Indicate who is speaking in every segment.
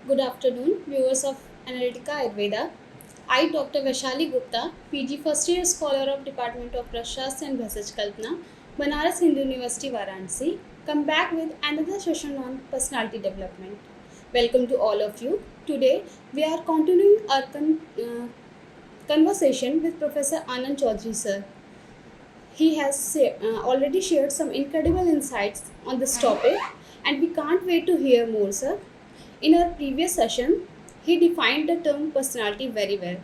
Speaker 1: Good afternoon, viewers of Analytica Ayurveda. I, Dr. Vaishali Gupta, PG First Year Scholar of Department of Prashas and Bhasaj Kalpana, Banaras Hindu University, Varanasi, come back with another session on personality development. Welcome to all of you. Today, we are continuing our conversation with Professor Anand Chaudhary sir. He has already shared some incredible insights on this topic, and we can't wait to hear more, sir. In our previous session, he defined the term personality very well.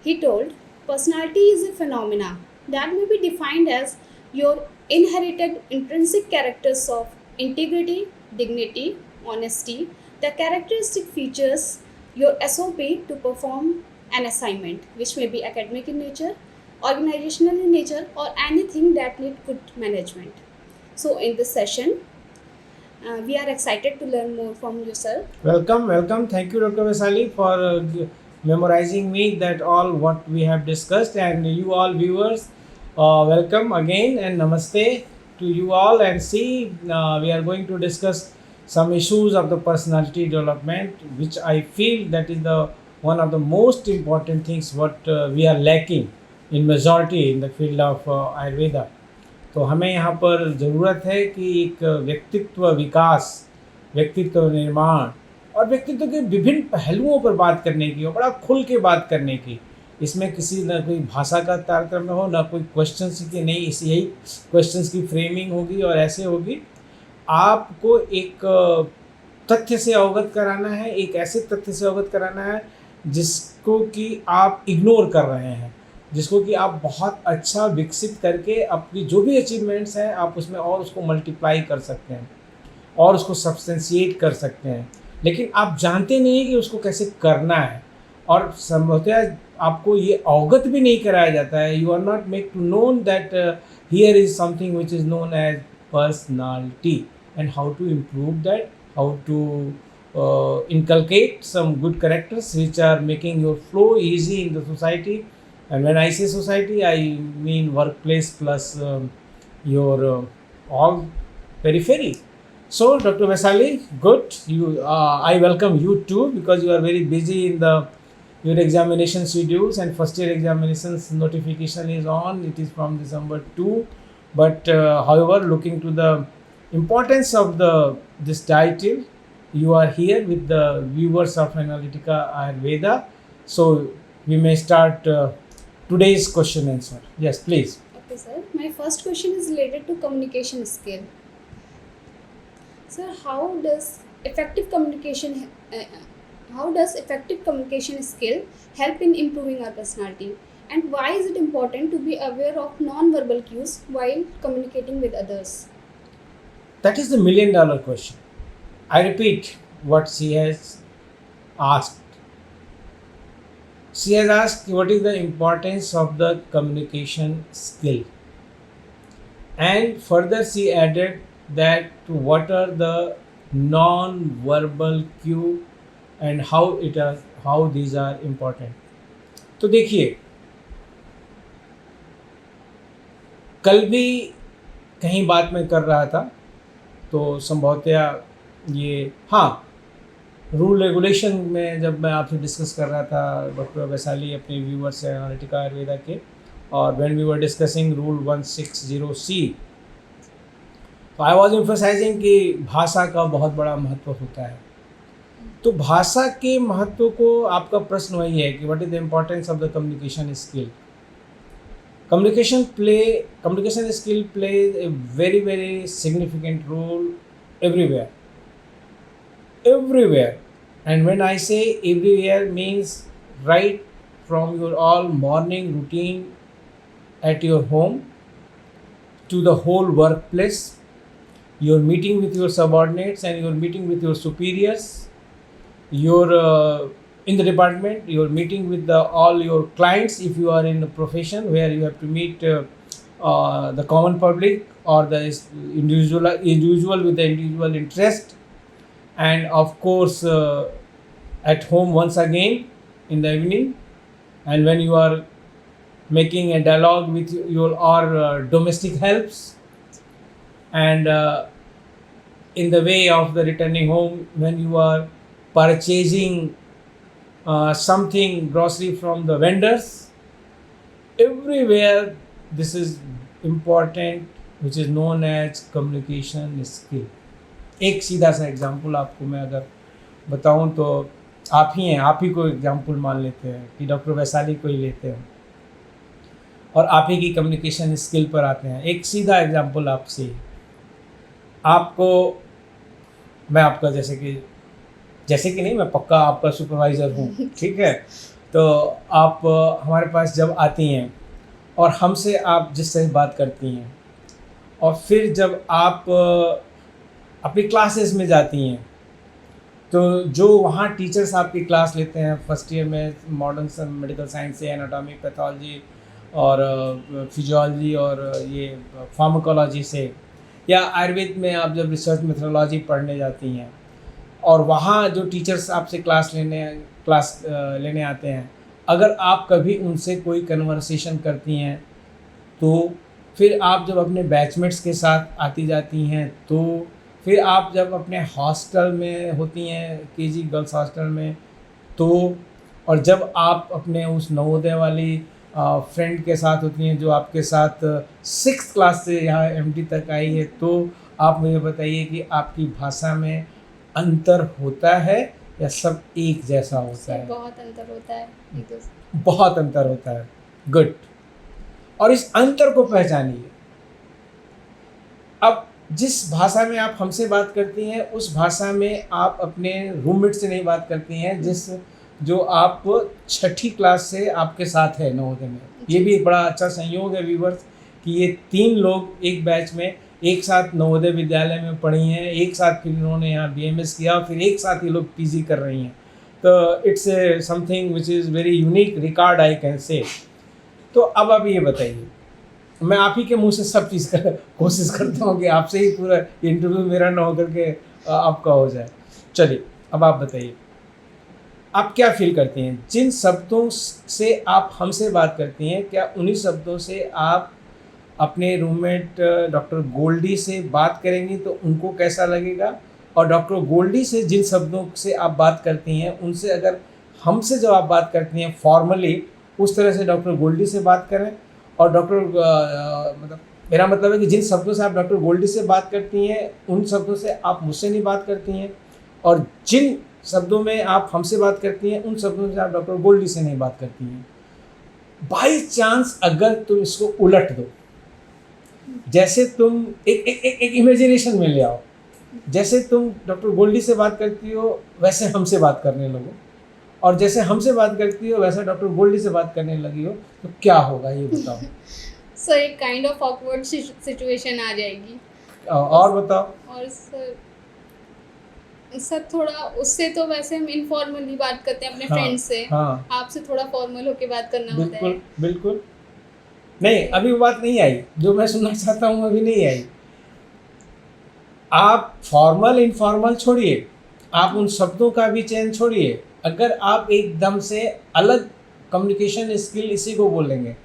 Speaker 1: He told personality is a phenomena that may be defined as your inherited intrinsic characters of integrity, dignity, honesty, the characteristic features your SOP to perform an assignment, which may be academic in nature, organizational in nature, or anything that need good management. So, in this session, we are excited to learn more from you, sir.
Speaker 2: Welcome, welcome. Thank you, Dr. Vasali, for memorizing me that all what we have discussed, and you all viewers, welcome again and namaste to you all. And see, we are going to discuss some issues of the personality development, which I feel that is the one of the most important things what we are lacking in majority in the field of Ayurveda. तो हमें यहाँ पर ज़रूरत है कि एक व्यक्तित्व विकास, व्यक्तित्व निर्माण और व्यक्तित्व के विभिन्न पहलुओं पर बात करने की और बड़ा खुल के बात करने की। इसमें किसी न कोई भाषा का तारतम्य हो, ना कोई क्वेश्चंस की, नहीं इस यही क्वेश्चंस की फ्रेमिंग होगी और ऐसे होगी। आपको एक तथ्य से अवगत कराना है, एक ऐसे तथ्य से अवगत कराना है जिसको कि आप इग्नोर कर रहे हैं, जिसको कि आप बहुत अच्छा विकसित करके अपनी जो भी अचीवमेंट्स हैं आप उसमें और उसको मल्टीप्लाई कर सकते हैं और उसको सब्सटेंशिएट कर सकते हैं, लेकिन आप जानते नहीं हैं कि उसको कैसे करना है और संभवतः आपको ये अवगत भी नहीं कराया जाता है। You are not make to known that here is something which is known as personality and how to improve that, how to inculcate some good characters which are making your flow easy in the society. And when I say society, I mean workplace plus your all periphery. So, Dr. Vasali, good. I welcome you too because you are very busy in your examination schedules, and first year examinations notification is on. It is from December 2. But however, looking to the importance of this title, you are here with the viewers of Analytica Ayurveda. So we may start today's question answer. Yes, please.
Speaker 1: Okay, sir. My first question is related to communication skill. Sir, how does effective communication skill help in improving our personality, and why is it important to be aware of non-verbal cues while communicating with others?
Speaker 2: That is the $1,000,000 question. I repeat what she has asked. She has asked what is the importance of the communication skill, and further she added that what are the non-verbal cue and how these are important. तो देखिए, कल भी कहीं बात मैं कर रहा था तो संभवतः ये रूल रेगुलेशन में जब मैं आपसे डिस्कस कर रहा था डॉक्टर वैशाली अपने व्यूअर्स से एनालिटिका आयुर्वेदा के, और when we were discussing rule 160C, तो आई वाज एम्फसाइजिंग कि भाषा का बहुत बड़ा महत्व होता है। तो भाषा के महत्व को आपका प्रश्न वही है कि what is the importance of the communication skill. Communication skill plays a very very significant role everywhere. And when I say everywhere, means right from your all morning routine at your home to the whole workplace, your meeting with your subordinates and your meeting with your superiors, your in the department, your meeting with all your clients if you are in a profession where you have to meet the common public or the individual with the individual interest, and of course at home once again in the evening, and when you are making a dialogue with your domestic helps, and in the way of the returning home when you are purchasing something grocery from the vendors. Everywhere this is important, which is known as communication skill. एक सीधा सा example आपको मैं अगर बताऊं तो आप ही हैं, आप ही को एग्जांपल मान लेते हैं कि डॉक्टर वैशाली को ही लेते हैं और आप ही की कम्युनिकेशन स्किल पर आते हैं। एक सीधा एग्जांपल आपसे, आपको मैं आपका जैसे कि नहीं, मैं पक्का आपका सुपरवाइज़र हूँ, ठीक है। तो आप हमारे पास जब आती हैं और हमसे आप जिस तरह बात करती हैं और फिर जब आप अपनी क्लासेस में जाती हैं तो जो वहाँ टीचर्स आपकी क्लास लेते हैं फर्स्ट ईयर में मॉडर्न मेडिकल साइंस से, एनाटॉमी, पैथोलॉजी और फिजियोलॉजी और ये फार्माकोलॉजी से, या आयुर्वेद में आप जब रिसर्च मेथोडोलॉजी पढ़ने जाती हैं और वहाँ जो टीचर्स आपसे क्लास लेने आते हैं, अगर आप कभी उनसे कोई कन्वर्सेशन करती हैं तो फिर आप जब अपने बैचमेट्स के साथ आती जाती हैं, तो फिर आप जब अपने हॉस्टल में होती हैं, केजी गर्ल्स हॉस्टल में, तो और जब आप अपने उस नवोदय वाली फ्रेंड के साथ होती हैं जो आपके साथ 6th क्लास से यहाँ एमटी तक आई है, तो आप मुझे बताइए कि आपकी भाषा में अंतर होता है या सब एक जैसा होता है?
Speaker 1: बहुत अंतर होता है,
Speaker 2: बहुत अंतर होता है। गुड। और इस अंतर को पहचानिए। अब जिस भाषा में आप हमसे बात करती हैं उस भाषा में आप अपने रूममेट से नहीं बात करती हैं जो आप 6ठी क्लास से आपके साथ है नवोदय में। ये भी एक बड़ा अच्छा संयोग है व्यूवर्स कि ये 3 लोग एक बैच में एक साथ नवोदय विद्यालय में पढ़ी हैं, एक साथ फिर इन्होंने यहाँ BMS किया, फिर एक साथ ये लोग PG कर रही हैं। तो it's something which is very unique record I can say. तो अब आप ये बताइए, मैं आप ही के मुंह से सब चीज़ का कोशिश करता हूँ कि आपसे ही पूरा इंटरव्यू मेरा ना होकर के आपका हो जाए। चलिए अब आप बताइए, आप क्या फील करती हैं जिन शब्दों से आप हमसे बात करती हैं, क्या उन्हीं शब्दों से आप अपने रूममेट डॉक्टर गोल्डी से बात करेंगी तो उनको कैसा लगेगा? और डॉक्टर गोल्डी से जिन शब्दों से आप बात करती हैं उनसे अगर हमसे जब आप बात करती हैं फॉर्मली, उस तरह से डॉक्टर गोल्डी से बात करें। और मतलब मेरा मतलब है कि जिन शब्दों से आप डॉक्टर गोल्डी से बात करती हैं उन शब्दों से आप मुझसे नहीं बात करती हैं, और जिन शब्दों में आप हमसे बात करती हैं उन शब्दों से आप डॉक्टर गोल्डी से नहीं बात करती हैं। बाई चांस अगर तुम इसको उलट दो, जैसे तुम एक इमेजिनेशन में ले आओ, जैसे तुम डॉक्टर गोल्डी से बात करती हो वैसे हमसे बात करने लगो, और जैसे हमसे बात करती हो वैसे डॉक्टर गोल्डी से बात करने लगी हो, तो क्या होगा ये बताओ।
Speaker 1: सर एक काइंड ऑफ ऑकवर्ड सिचुएशन आ जाएगी।
Speaker 2: और बताओ।
Speaker 1: और सर थोड़ा उससे तो वैसे हम इनफॉर्मली बात करते हैं अपने फ्रेंड्स से, आपसे थोड़ा फॉर्मल होके बात करना होता है।
Speaker 2: बिल्कुल बिल्कुल। नहीं, अभी वो बात नहीं आई जो मैं सुनना चाहता हूँ, अभी नहीं आई। आप फॉर्मल इनफॉर्मल छोड़िए, आप उन शब्दों का भी चयन छोड़िए। अगर आप एकदम से अलग कम्युनिकेशन स्किल इसी को बोलेंगे,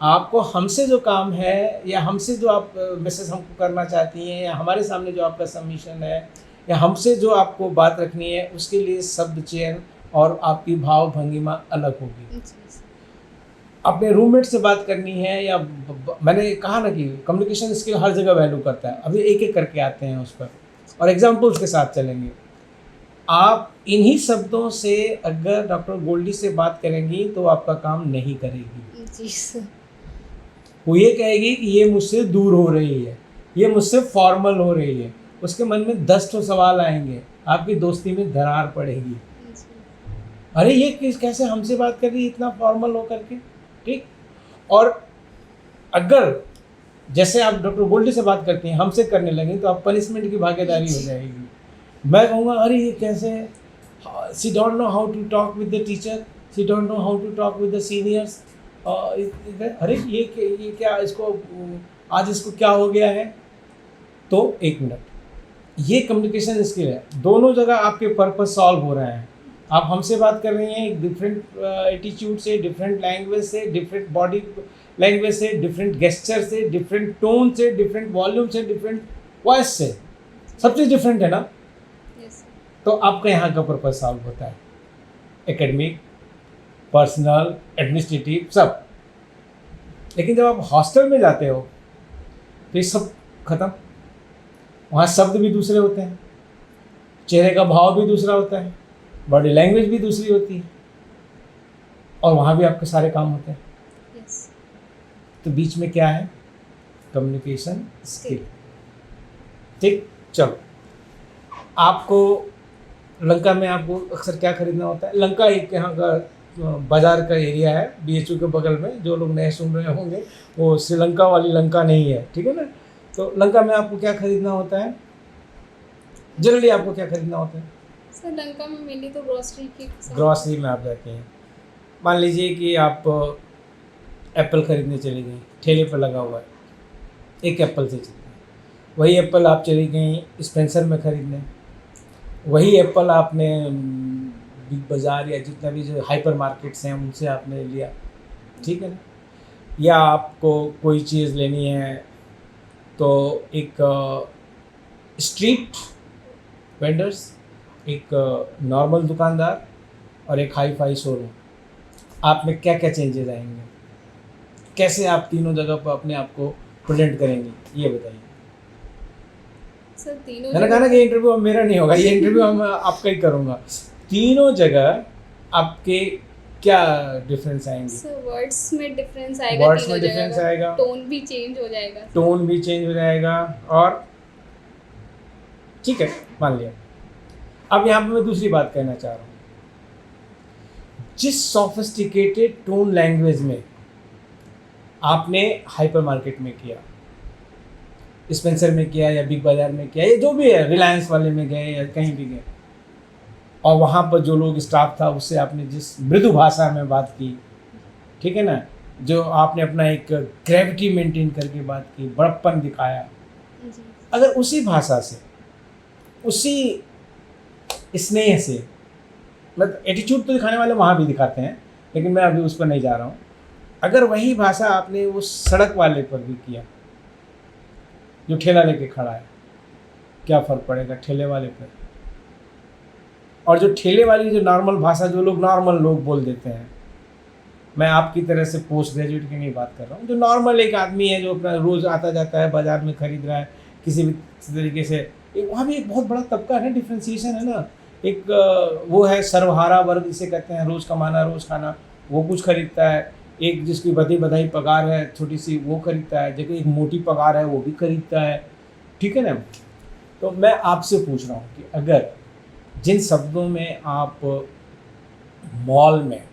Speaker 2: आपको हमसे जो काम है या हमसे जो आप मैसेज हमको करना चाहती हैं या हमारे सामने जो आपका सबमिशन है या हमसे जो आपको बात रखनी है, उसके लिए शब्द चयन और आपकी भाव भंगिमा अलग होगी। अपने रूममेट से बात करनी है या मैंने कहा ना कि कम्युनिकेशन स्किल हर जगह वैल्यू करता है। अभी एक एक करके आते हैं उस पर और एग्जाम्पल्स के साथ चलेंगे। आप इन्हीं शब्दों से अगर डॉक्टर गोल्डी से बात करेंगी तो आपका काम नहीं करेगी
Speaker 1: जी सर।
Speaker 2: वो ये कहेगी कि ये मुझसे दूर हो रही है, ये मुझसे फॉर्मल हो रही है। उसके मन में 10 तो सवाल आएंगे, आपकी दोस्ती में दरार पड़ेगी। अरे ये कैसे हमसे बात कर रही है इतना फॉर्मल होकर के, ठीक। और अगर जैसे आप डॉक्टर गोल्डी से बात करती हैं हमसे करने लगी तो आप पनिशमेंट की भागीदारी हो जाएगी। मैं कहूँगा अरे ये कैसे, she don't know how to talk with the teacher, she don't know how to talk with the seniors. अरे ये क्या, इसको आज इसको क्या हो गया है। तो एक मिनट, ये कम्युनिकेशन स्किल है। दोनों जगह आपके पर्पस सॉल्व हो रहे हैं। आप हमसे बात कर रही हैं एक डिफरेंट एटीट्यूड से, डिफरेंट लैंग्वेज से, डिफरेंट बॉडी लैंग्वेज से, डिफरेंट गेस्चर से, डिफरेंट टोन से, डिफरेंट वॉल्यूम से, डिफरेंट वॉइस से, सब चीज़ डिफरेंट है ना। तो आपका यहाँ का पर्पज सॉल्व होता है, एकेडमिक, पर्सनल, एडमिनिस्ट्रेटिव सब। लेकिन जब आप हॉस्टल में जाते हो तो ये सब खत्म। वहाँ शब्द भी दूसरे होते हैं, चेहरे का भाव भी दूसरा होता है, बॉडी लैंग्वेज भी दूसरी होती है, और वहाँ भी आपके सारे काम होते हैं।
Speaker 1: Yes.
Speaker 2: तो बीच में क्या है? Communication skill. ठीक, चलो आपको लंका में आपको अक्सर क्या खरीदना होता है? लंका एक यहाँ का बाजार का एरिया है, BHU के बगल में। जो लोग नए सुन रहे होंगे वो श्रीलंका वाली लंका नहीं है, ठीक है ना। तो लंका में आपको क्या खरीदना होता है? जनरली आपको क्या खरीदना होता है?
Speaker 1: सर लंका में मेनली तो ग्रोसरी की
Speaker 2: ग्रॉसरी में आप जाते हैं। मान लीजिए कि आप एप्पल खरीदने चली गई, ठेले पर लगा हुआ है, एक एप्पल से चलता है। वही एप्पल आप चली गई स्पेंसर में खरीदने, वही एप्पल आपने बिग बाज़ार या जितना भी जो हाइपर मार्केट्स हैं उनसे आपने लिया, ठीक है ना। या आपको कोई चीज़ लेनी है तो एक स्ट्रीट वेंडर्स, एक नॉर्मल दुकानदार और एक हाई फाई शोरूम, आप में क्या क्या चेंजेस आएंगे? कैसे आप तीनों जगह पर अपने आप को प्रेजेंट करेंगे, ये बताइए।
Speaker 1: सर तीनों
Speaker 2: मैंने कहा ना कि इंटरव्यू मेरा नहीं होगा, ये इंटरव्यू हम आपका ही करूँगा। तीनों जगह आपके क्या डिफरेंस आएंगे?
Speaker 1: सर वर्ड्स में डिफरेंस आएगा,
Speaker 2: वर्ड्स
Speaker 1: तीनों
Speaker 2: में डिफरेंस
Speaker 1: जगह
Speaker 2: आएगा,
Speaker 1: टोन भी चेंज हो जाएगा।
Speaker 2: टोन भी चेंज हो जाएगा, और ठीक है मान लिया। अब यहाँ पे मैं दूसरी बात कहना चाह रहा हूँ। जिस सोफिस्टिकेटेड टोन लैंग्वेज में आपने हाइपर मार्केट में किया, स्पेंसर में किया या बिग बाजार में किया या जो भी है, रिलायंस वाले में गए या कहीं भी गए, और वहाँ पर जो लोग स्टाफ था उससे आपने जिस मृदु भाषा में बात की, ठीक है ना, जो आपने अपना एक ग्रेविटी मेंटेन करके बात की, बड़प्पन दिखाया,
Speaker 1: जी
Speaker 2: अगर उसी भाषा से, उसी स्नेह से, मतलब एटीट्यूड तो दिखाने वाले वहाँ भी दिखाते हैं, लेकिन मैं अभी उस पर नहीं जा रहा हूँ। अगर वही भाषा आपने उस सड़क वाले पर भी किया जो ठेला लेके खड़ा है, क्या फ़र्क पड़ेगा ठेले वाले पर? और जो ठेले वाली जो नॉर्मल भाषा जो लोग नॉर्मल लोग बोल देते हैं, मैं आपकी तरह से पोस्ट ग्रेजुएट की नहीं बात कर रहा हूँ, जो नॉर्मल एक आदमी है जो अपना रोज़ आता जाता है, बाज़ार में खरीद रहा है किसी भी तरीके से, वहाँ भी एक बहुत बड़ा तबका है ना, डिफ्रेंसिएशन है ना। एक वो है सर्वहारा वर्ग जिसे कहते हैं, रोज़ कमाना रोज़ खाना, वो कुछ खरीदता है। एक जिसकी बधी बधाई पगार है छोटी सी, वो खरीदता है। जबकि एक मोटी पगार है वो भी खरीदता है, ठीक है ना। तो मैं आपसे पूछ रहा हूँ कि अगर जिन शब्दों में आप मॉल में,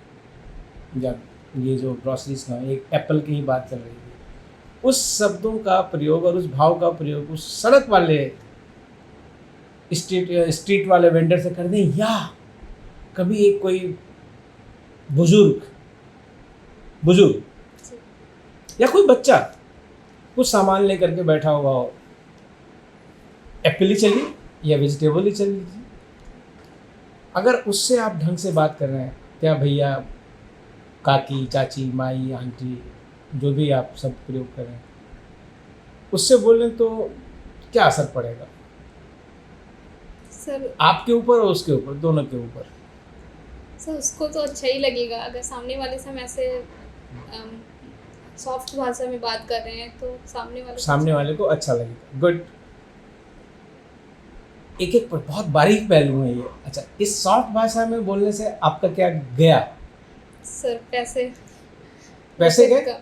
Speaker 2: जब ये जो ग्रॉसरीज का एक एप्पल की ही बात चल रही थी, उस शब्दों का प्रयोग और उस भाव का प्रयोग उस सड़क वाले स्ट्रीट वाले वेंडर से कर दें, या कभी एक कोई बुजुर्ग या कोई बच्चा कुछ सामान लेकर के बैठा हुआ हो, एप्पल ही चलिए या वेजिटेबल ही चल लीजिए, अगर उससे आप ढंग से बात कर रहे हैं, क्या भैया, काकी, चाची, माई, आंटी, जो भी आप शब्द प्रयोग कर रहे हैं, उससे बोलें तो क्या असर पड़ेगा
Speaker 1: सर?
Speaker 2: आपके ऊपर और उसके ऊपर, दोनों के ऊपर।
Speaker 1: सर उसको तो अच्छा ही लगेगा अगर सामने वाले से हम ऐसे सॉफ्ट भाषा में बात कर रहे हैं, तो सामने वाले
Speaker 2: को अच्छा लगेगा। गुड। एक एक पर बहुत बारीक पहलू है ये। अच्छा, इस सॉफ्ट भाषा में बोलने से आपका क्या गया?
Speaker 1: सर पैसे
Speaker 2: गए?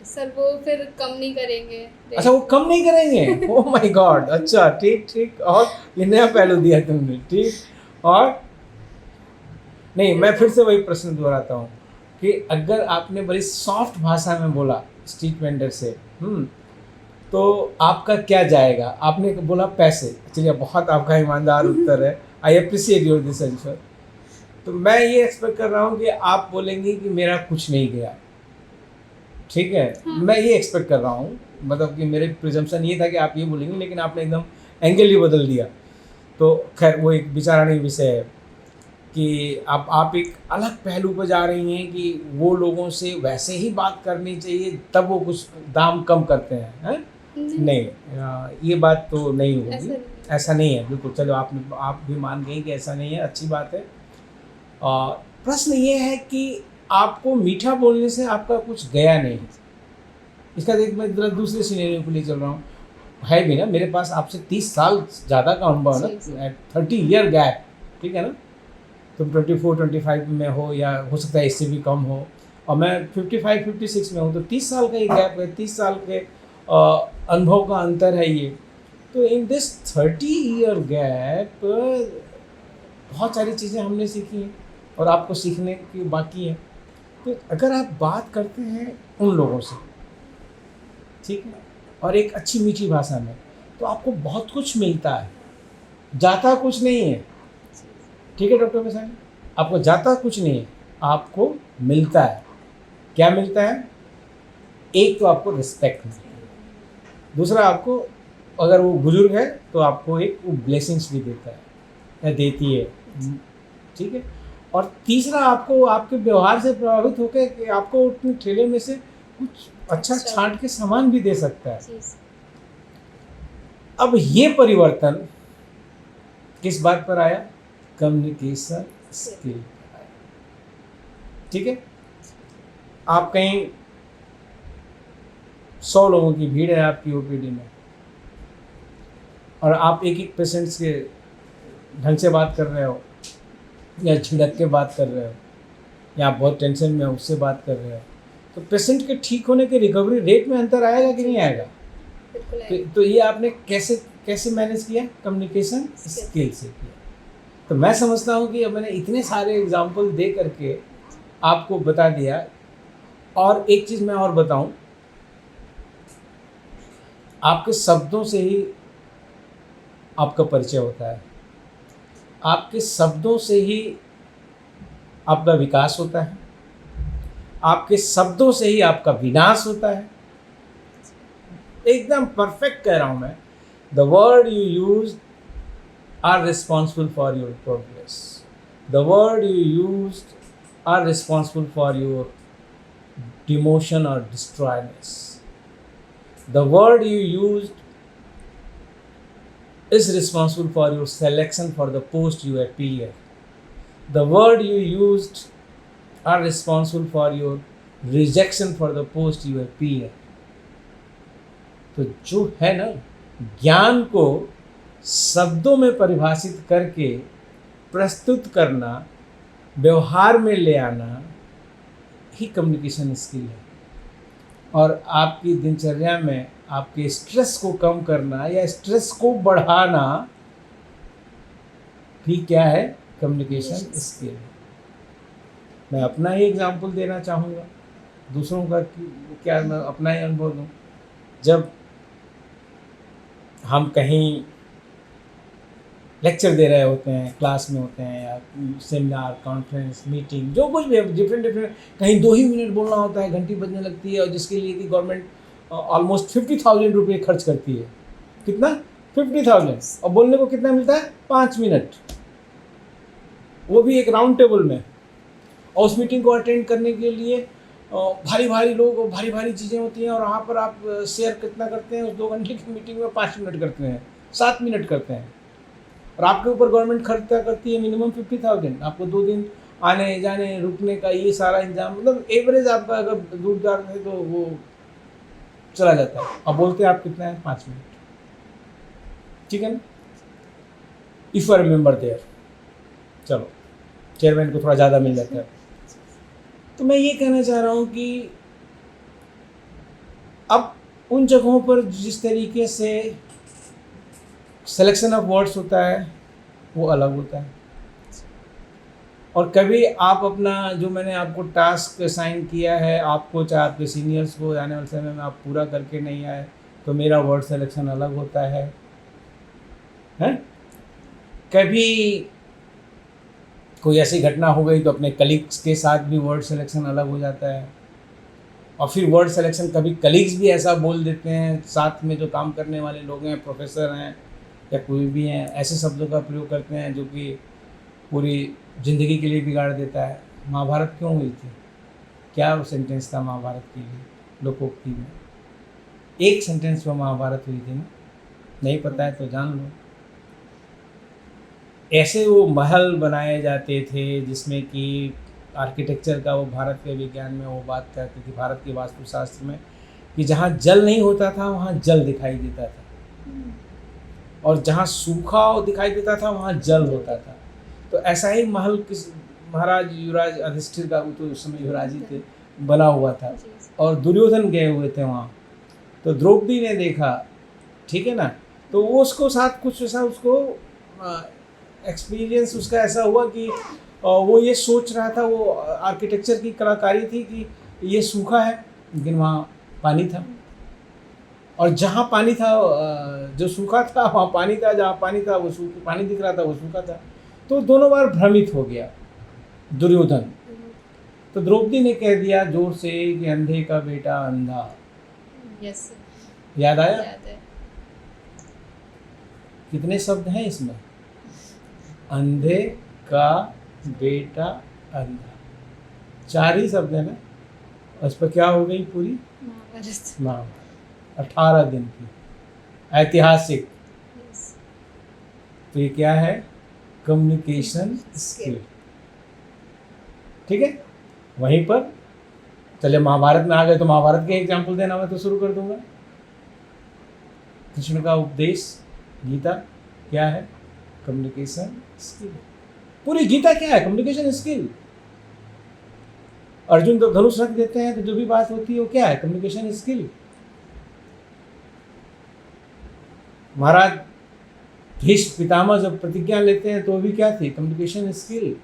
Speaker 1: सर वो फिर कम नहीं करेंगे।
Speaker 2: अच्छा, वो कम नहीं करेंगे? Oh my God. अच्छा, ठीक। और ये नया पहलू दिया तुमने, ठीक। और नहीं, मैं फिर से वही प्रश्न दोहराता हूँ कि अगर आपने बड़ी सॉफ्ट भाषा में बोला स्ट्रीट वेंडर से, तो आपका क्या जाएगा? आपने बोला पैसे। चलिए, बहुत आपका ईमानदार उत्तर है, I appreciate your this answer. तो मैं ये एक्सपेक्ट कर रहा हूँ कि आप बोलेंगे कि मेरा कुछ नहीं गया, ठीक है।
Speaker 1: हाँ। मैं
Speaker 2: मैं ये एक्सपेक्ट कर रहा हूँ, मतलब कि मेरे प्रिजम्पशन ये था कि आप ये बोलेंगे, लेकिन आपने एकदम एंगल ही बदल दिया। तो खैर, वो एक विचारणीय विषय है कि आप एक अलग पहलू पर जा रही हैं कि वो लोगों से वैसे ही बात करनी चाहिए, तब वो कुछ दाम कम करते हैं, हैं? नहीं, ये बात तो नहीं
Speaker 1: ऐसा
Speaker 2: होगी,
Speaker 1: नहीं।
Speaker 2: ऐसा नहीं है बिल्कुल। चलो आप भी मान गए कि ऐसा नहीं है, अच्छी बात है। प्रश्न ये है कि आपको मीठा बोलने से आपका कुछ गया नहीं। इसका देख, मैं जरा दूसरे सिनेरियो को ले चल रहा हूँ। है भी ना, मेरे पास आपसे 30 साल ज़्यादा का अनुभव है
Speaker 1: जी,
Speaker 2: ना, 30 ईयर गैप, ठीक है ना। तुम 24-25 में हो, या हो सकता है इससे भी कम हो, और मैं 55-56 में हूँ, तो 30 साल का ये गैप है, 30 साल के अनुभव का अंतर है ये। तो इन दिस 30 ईयर गैप बहुत सारी चीज़ें हमने सीखी हैं और आपको सीखने की बाकी है। तो अगर आप बात करते हैं उन लोगों से, ठीक है, और एक अच्छी मीठी भाषा में, तो आपको बहुत कुछ मिलता है, जाता कुछ नहीं है। ठीक है डॉक्टर वैशाली, आपको जाता कुछ नहीं है, आपको मिलता है। क्या मिलता है? एक तो आपको रिस्पेक्ट मिलती है, दूसरा आपको, अगर वो बुजुर्ग है तो आपको एक वो ब्लेसिंग्स भी देता है या देती है, ठीक है। और तीसरा, आपको आपके व्यवहार से प्रभावित होकर कि आपको अपने ठेले में से कुछ अच्छा छांट के सामान भी दे सकता है।
Speaker 1: जी।
Speaker 2: अब ये परिवर्तन किस बात पर आया? कम्युनिकेशन स्किल पर आया। ठीक है, आप कहीं 100 लोगों की भीड़ है आपकी ओपीडी में, और आप एक एक पेशेंट्स के ढंग से बात कर रहे हो, या झिड़क के बात कर रहे हो, या आप बहुत टेंशन में हो उससे बात कर रहे हो, तो पेशेंट के ठीक होने के रिकवरी रेट में अंतर आएगा कि नहीं आएगा? तो ये आपने कैसे मैनेज किया? कम्युनिकेशन स्किल से किया। तो मैं समझता हूँ कि अब मैंने इतने सारे एग्जाम्पल दे करके आपको बता दिया। और एक चीज़ मैं और बताऊँ, आपके शब्दों से ही आपका परिचय होता है, आपके शब्दों से ही आपका विकास होता है, आपके शब्दों से ही आपका विनाश होता है। एकदम परफेक्ट कह रहा हूँ मैं। The word you use are responsible for your progress, the word you use are responsible for your demotion और destroyness, the word you use is responsible for your selection for the post you appear. The word you used are responsible for your rejection for the post you appear. तो जो है ना, ज्ञान को शब्दों में परिभाषित करके प्रस्तुत करना, व्यवहार में ले आना ही कम्युनिकेशन स्किल है। और आपकी दिनचर्या में आपके स्ट्रेस को कम करना या स्ट्रेस को बढ़ाना भी क्या है? कम्युनिकेशन स्किल है। मैं अपना ही एग्जांपल देना चाहूँगा, दूसरों का क्या, मैं अपना ही अनुभव दूँ। जब हम कहीं लेक्चर दे रहे होते हैं, क्लास में होते हैं, या सेमिनार, कॉन्फ्रेंस, मीटिंग, जो कुछ भी, डिफरेंट कहीं 2 ही मिनट बोलना होता है, घंटी बजने लगती है, और जिसके लिए कि गवर्नमेंट ऑलमोस्ट 50,000 रुपये खर्च करती है। कितना? 50,000। और बोलने को कितना मिलता है? 5 मिनट, वो भी एक राउंड टेबल में। और उस मीटिंग को अटेंड करने के लिए भारी भारी लोग और भारी भारी चीज़ें होती हैं, और वहाँ पर आप शेयर कितना करते हैं? उस 2 घंटे की मीटिंग में 5 मिनट करते हैं, 7 मिनट करते हैं, और आपके ऊपर गवर्नमेंट खर्चा करती है मिनिमम 50,000। आपको 2 दिन आने जाने रुकने का ये सारा इंतजाम, मतलब एवरेज आपका अगर दूर जा रहे तो वो चला जाता है। अब बोलते हैं आप कितना है? 5 मिनट, ठीक है ना। इफ़ आई रिमेंबर देयर, चलो चेयरमैन को थोड़ा ज़्यादा मिल जाता है। तो मैं ये कहना चाह रहा हूँ कि अब उन जगहों पर जिस तरीके से सिलेक्शन ऑफ वर्ड्स होता है वो अलग होता है। और कभी आप अपना, जो मैंने आपको टास्क असाइन किया है, आपको चाहे आपके सीनियर्स को आने वाले समय में आप पूरा करके नहीं आए, तो मेरा वर्ड सिलेक्शन अलग होता है। कभी कोई ऐसी घटना हो गई तो अपने कलीग्स के साथ भी वर्ड सिलेक्शन अलग हो जाता है। और फिर वर्ड सिलेक्शन, कभी कलीग्स भी ऐसा बोल देते हैं, साथ में जो काम करने वाले लोग हैं, प्रोफेसर हैं या कोई भी हैं, ऐसे शब्दों का प्रयोग करते हैं जो कि पूरी ज़िंदगी के लिए बिगाड़ देता है। महाभारत क्यों हुई थी? क्या वो सेंटेंस था महाभारत के लिए, लोकोक्ति में? एक सेंटेंस में महाभारत हुई थी ना, नहीं पता है तो जान लो। ऐसे वो महल बनाए जाते थे जिसमें कि आर्किटेक्चर का वो भारत के विज्ञान में वो बात करती थी, भारत के वास्तुशास्त्र में, कि जहाँ जल नहीं होता था वहाँ जल दिखाई देता था, और जहाँ सूखा दिखाई देता था वहाँ जल होता था। तो ऐसा ही महल किस महाराज युवराज अधिष्ठिर का, वो तो उस समय युवराज ही थे, बना हुआ था, और दुर्योधन गए हुए थे वहाँ। तो द्रौपदी ने देखा, ठीक है ना, तो वो उसको साथ कुछ ऐसा उसको एक्सपीरियंस उसका ऐसा हुआ कि वो ये सोच रहा था, वो आर्किटेक्चर की कलाकारी थी कि ये सूखा है लेकिन वहाँ पानी था, और जहाँ पानी था जो सूखा था वहाँ पानी था, जहाँ पानी था वो सूखा, पानी दिख रहा था वो सूखा था। तो दोनों बार भ्रमित हो गया दुर्योधन। तो द्रौपदी ने कह दिया जोर से कि अंधे का बेटा अंधा।
Speaker 1: यस,
Speaker 2: याद आया?
Speaker 1: याद है।
Speaker 2: कितने शब्द हैं इसमें? अंधे का बेटा अंधा, 4 ही शब्द है ना। उस पर क्या हो गई पूरी
Speaker 1: महाभारत।
Speaker 2: महाभारत, 18 दिन की ऐतिहासिक।
Speaker 1: यस,
Speaker 2: तो ये क्या है? Communication skill. ठीक है, वहीं पर चले महाभारत में आ गए तो महाभारत के एग्जाम्पल देना मैं तो शुरू कर दूंगा। कृष्ण का उपदेश गीता क्या है? Communication skill. पूरी गीता क्या है? Communication skill. अर्जुन तो धनुष रख देते हैं तो जो भी बात होती है वो क्या है? Communication skill. महाराज भीष्म पितामह जब प्रतिज्ञा लेते हैं तो वो भी क्या थी? Communication skill.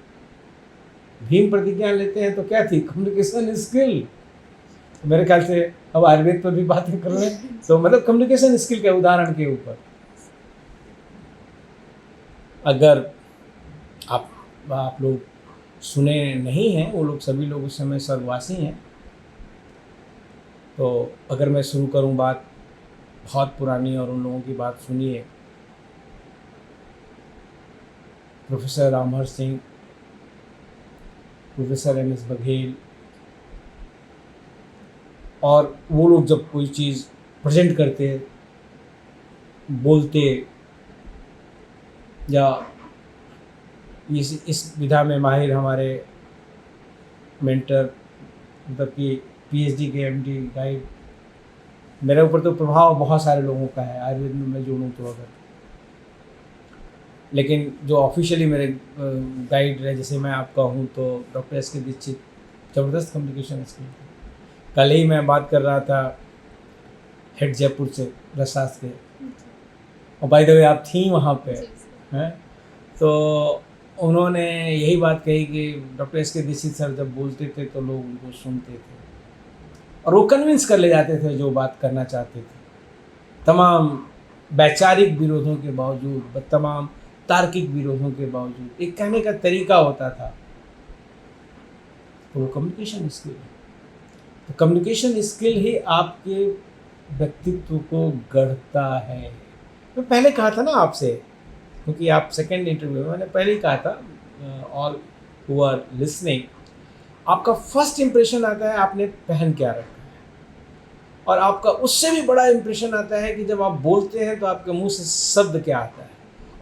Speaker 2: भीम प्रतिज्ञा लेते हैं तो क्या थी? Communication skill. तो मेरे ख्याल से अब आयुर्वेद पर भी बातें कर रहे हैं, तो मतलब कम्युनिकेशन स्किल के उदाहरण के ऊपर। अगर आप लोग सुने नहीं हैं, वो लोग सभी लोग उस समय स्वर्गवासी हैं, तो अगर मैं शुरू करूं बात बहुत पुरानी और उन लोगों की बात सुनिए। Professor Ramhar Singh, professor M S. Baghel, और वो लोग जब कोई चीज़ प्रेजेंट करते, बोलते, या इस विधा में माहिर हमारे मेंटर, मतलब कि पीएचडी के एमडी गाइड, मेरे ऊपर तो प्रभाव बहुत सारे लोगों का है आयुर्वेद में मैं जोड़ूँ तो अगर, लेकिन जो ऑफिशियली मेरे गाइड रहे, जैसे मैं आपका हूँ तो डॉक्टर एस के दीक्षित, ज़बरदस्त कम्युनिकेशन स्किल। कल ही मैं बात कर रहा था हेड जयपुर से रसशास्त्र के, और बाय द वे आप थी वहाँ पे, हैं, तो उन्होंने यही बात कही कि डॉक्टर एस के दीक्षित सर जब बोलते थे तो लोग उनको सुनते थे और वो कन्विंस कर ले जाते थे जो बात करना चाहते थे, तमाम वैचारिक विरोधों के बावजूद, तमाम तार्किक विरोधों के बावजूद एक कहने का तरीका होता था। तो वो कम्युनिकेशन स्किल है। तो कम्युनिकेशन स्किल ही आपके व्यक्तित्व को गढ़ता है। मैं पहले कहा था ना आपसे, क्योंकि आप सेकंड इंटरव्यू में मैंने पहले ही कहा था, ऑल हु आर लिसनिंग, आपका फर्स्ट इंप्रेशन आता है आपने पहन क्या रखा है, और आपका उससे भी बड़ा इंप्रेशन आता है कि जब आप बोलते हैं तो आपके मुंह से शब्द क्या आता है,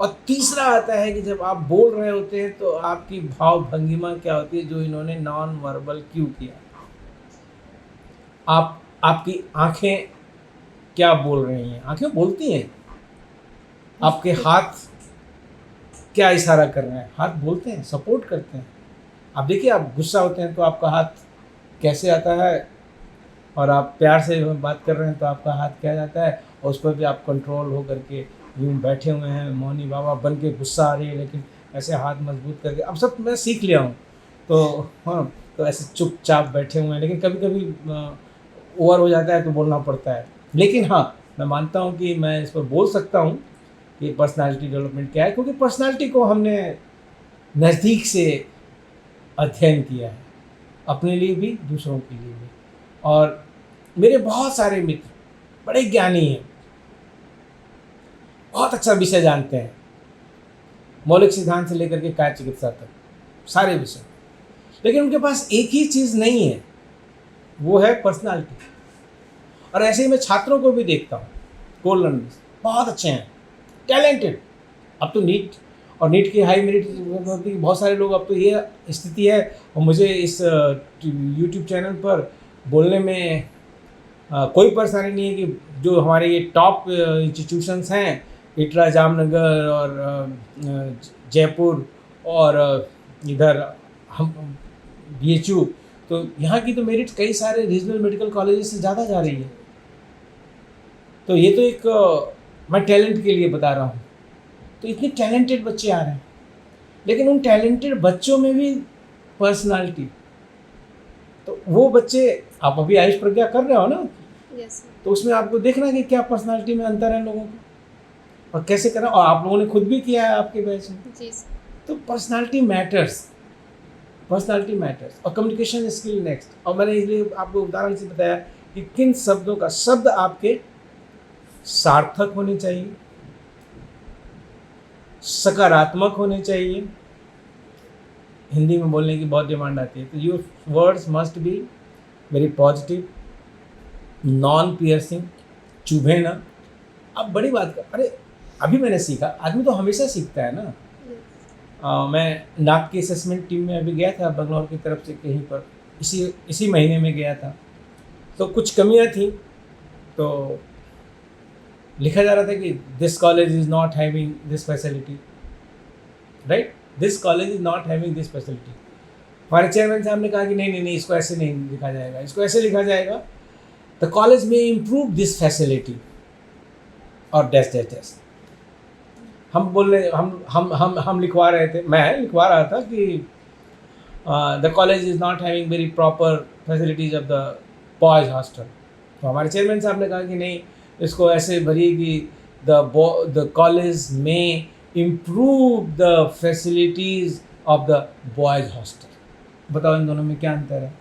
Speaker 2: और तीसरा आता है कि जब आप बोल रहे होते हैं तो आपकी भाव भंगिमा क्या होती है, जो इन्होंने नॉन वर्बल क्यू किया। आपकी आंखें क्या बोल रही हैं? आंखें बोलती हैं। आपके हाथ क्या इशारा कर रहे हैं? हाथ बोलते हैं, सपोर्ट करते हैं। आप देखिए, आप गुस्सा होते हैं तो आपका हाथ कैसे आता है, और आप प्यार से बात कर रहे हैं तो आपका हाथ क्या जाता है, और उस पर भी आप कंट्रोल हो करके यूँ बैठे हुए हैं, मौनी बाबा बन के, गुस्सा आ रही है लेकिन ऐसे हाथ मजबूत करके। अब सब मैं सीख लिया हूँ, तो हाँ, तो ऐसे चुपचाप बैठे हुए हैं, लेकिन कभी कभी ओवर हो जाता है तो बोलना पड़ता है। लेकिन हाँ, मैं मानता हूँ कि मैं इस पर बोल सकता हूँ कि पर्सनालिटी डेवलपमेंट क्या है, क्योंकि पर्सनालिटी को हमने नज़दीक से अध्ययन किया है, अपने लिए भी दूसरों के लिए भी। और मेरे बहुत सारे मित्र बड़े ज्ञानी हैं, बहुत अच्छा विषय जानते हैं, मौलिक सिद्धांत से लेकर के काय चिकित्सा तक सारे विषय, लेकिन उनके पास एक ही चीज़ नहीं है, वो है पर्सनालिटी। और ऐसे ही मैं छात्रों को भी देखता हूँ, कोर लर्नर्स बहुत अच्छे हैं, टैलेंटेड। अब तो नीट और नीट की हाई मेरिट बहुत सारे लोग, अब तो ये स्थिति है। और मुझे इस यूट्यूब चैनल पर बोलने में कोई परेशानी नहीं है कि जो हमारे ये टॉप इंस्टीट्यूशंस हैं, इटरा, जामनगर और जयपुर और इधर हम BHU, तो यहाँ की तो मेरिट कई सारे रीजनल मेडिकल कॉलेजेस से ज़्यादा जा रही है। तो ये तो एक मैं टैलेंट के लिए बता रहा हूँ। तो इतने टैलेंटेड बच्चे आ रहे हैं, लेकिन उन टैलेंटेड बच्चों में भी पर्सनालिटी, तो वो बच्चे, आप अभी आयुष प्रज्ञा कर रहे हो ना,
Speaker 1: यस सर।
Speaker 2: तो उसमें आपको देखना कि क्या पर्सनालिटी में अंतर है लोगों को और कैसे करना, और आप लोगों ने खुद भी किया है आपके बैच में।
Speaker 1: जी सर।
Speaker 2: तो पर्सनालिटी मैटर्स, पर्सनालिटी मैटर्स और कम्युनिकेशन स्किल नेक्स्ट। और मैंने इसलिए आपको उदाहरण से बताया कि किन शब्दों का, शब्द आपके सार्थक होने चाहिए, सकारात्मक होने चाहिए। हिंदी में बोलने की बहुत डिमांड आती है, तो your words must be very positive, non piercing, चुभे ना। अब बड़ी बात कर, अरे अभी मैंने सीखा, आदमी तो हमेशा सीखता है ना। मैं नाक की असेसमेंट टीम में अभी गया था बंगलौर की तरफ से कहीं पर, इसी महीने में गया था। तो कुछ कमियां थी, तो लिखा जा रहा था कि this college is not having this facility, right, this college is not having this facility. हमारे चेयरमैन साहब ने कहा कि नहीं, इसको ऐसे नहीं लिखा जाएगा, इसको ऐसे लिखा जाएगा, द कॉलेज में इम्प्रूव दिस फैसिलिटी और डैश डैश डैश। हम बोल रहे, हम लिखवा रहे थे, मैं लिखवा रहा था कि the college is not having very proper facilities of the boys hostel. तो हमारे चेयरमैन साहब ने कहा कि नहीं, इसको ऐसे भरिए कि द कॉलेज में improve the facilities of the boys hostel. बताओ इन दोनों में क्या अंतर है?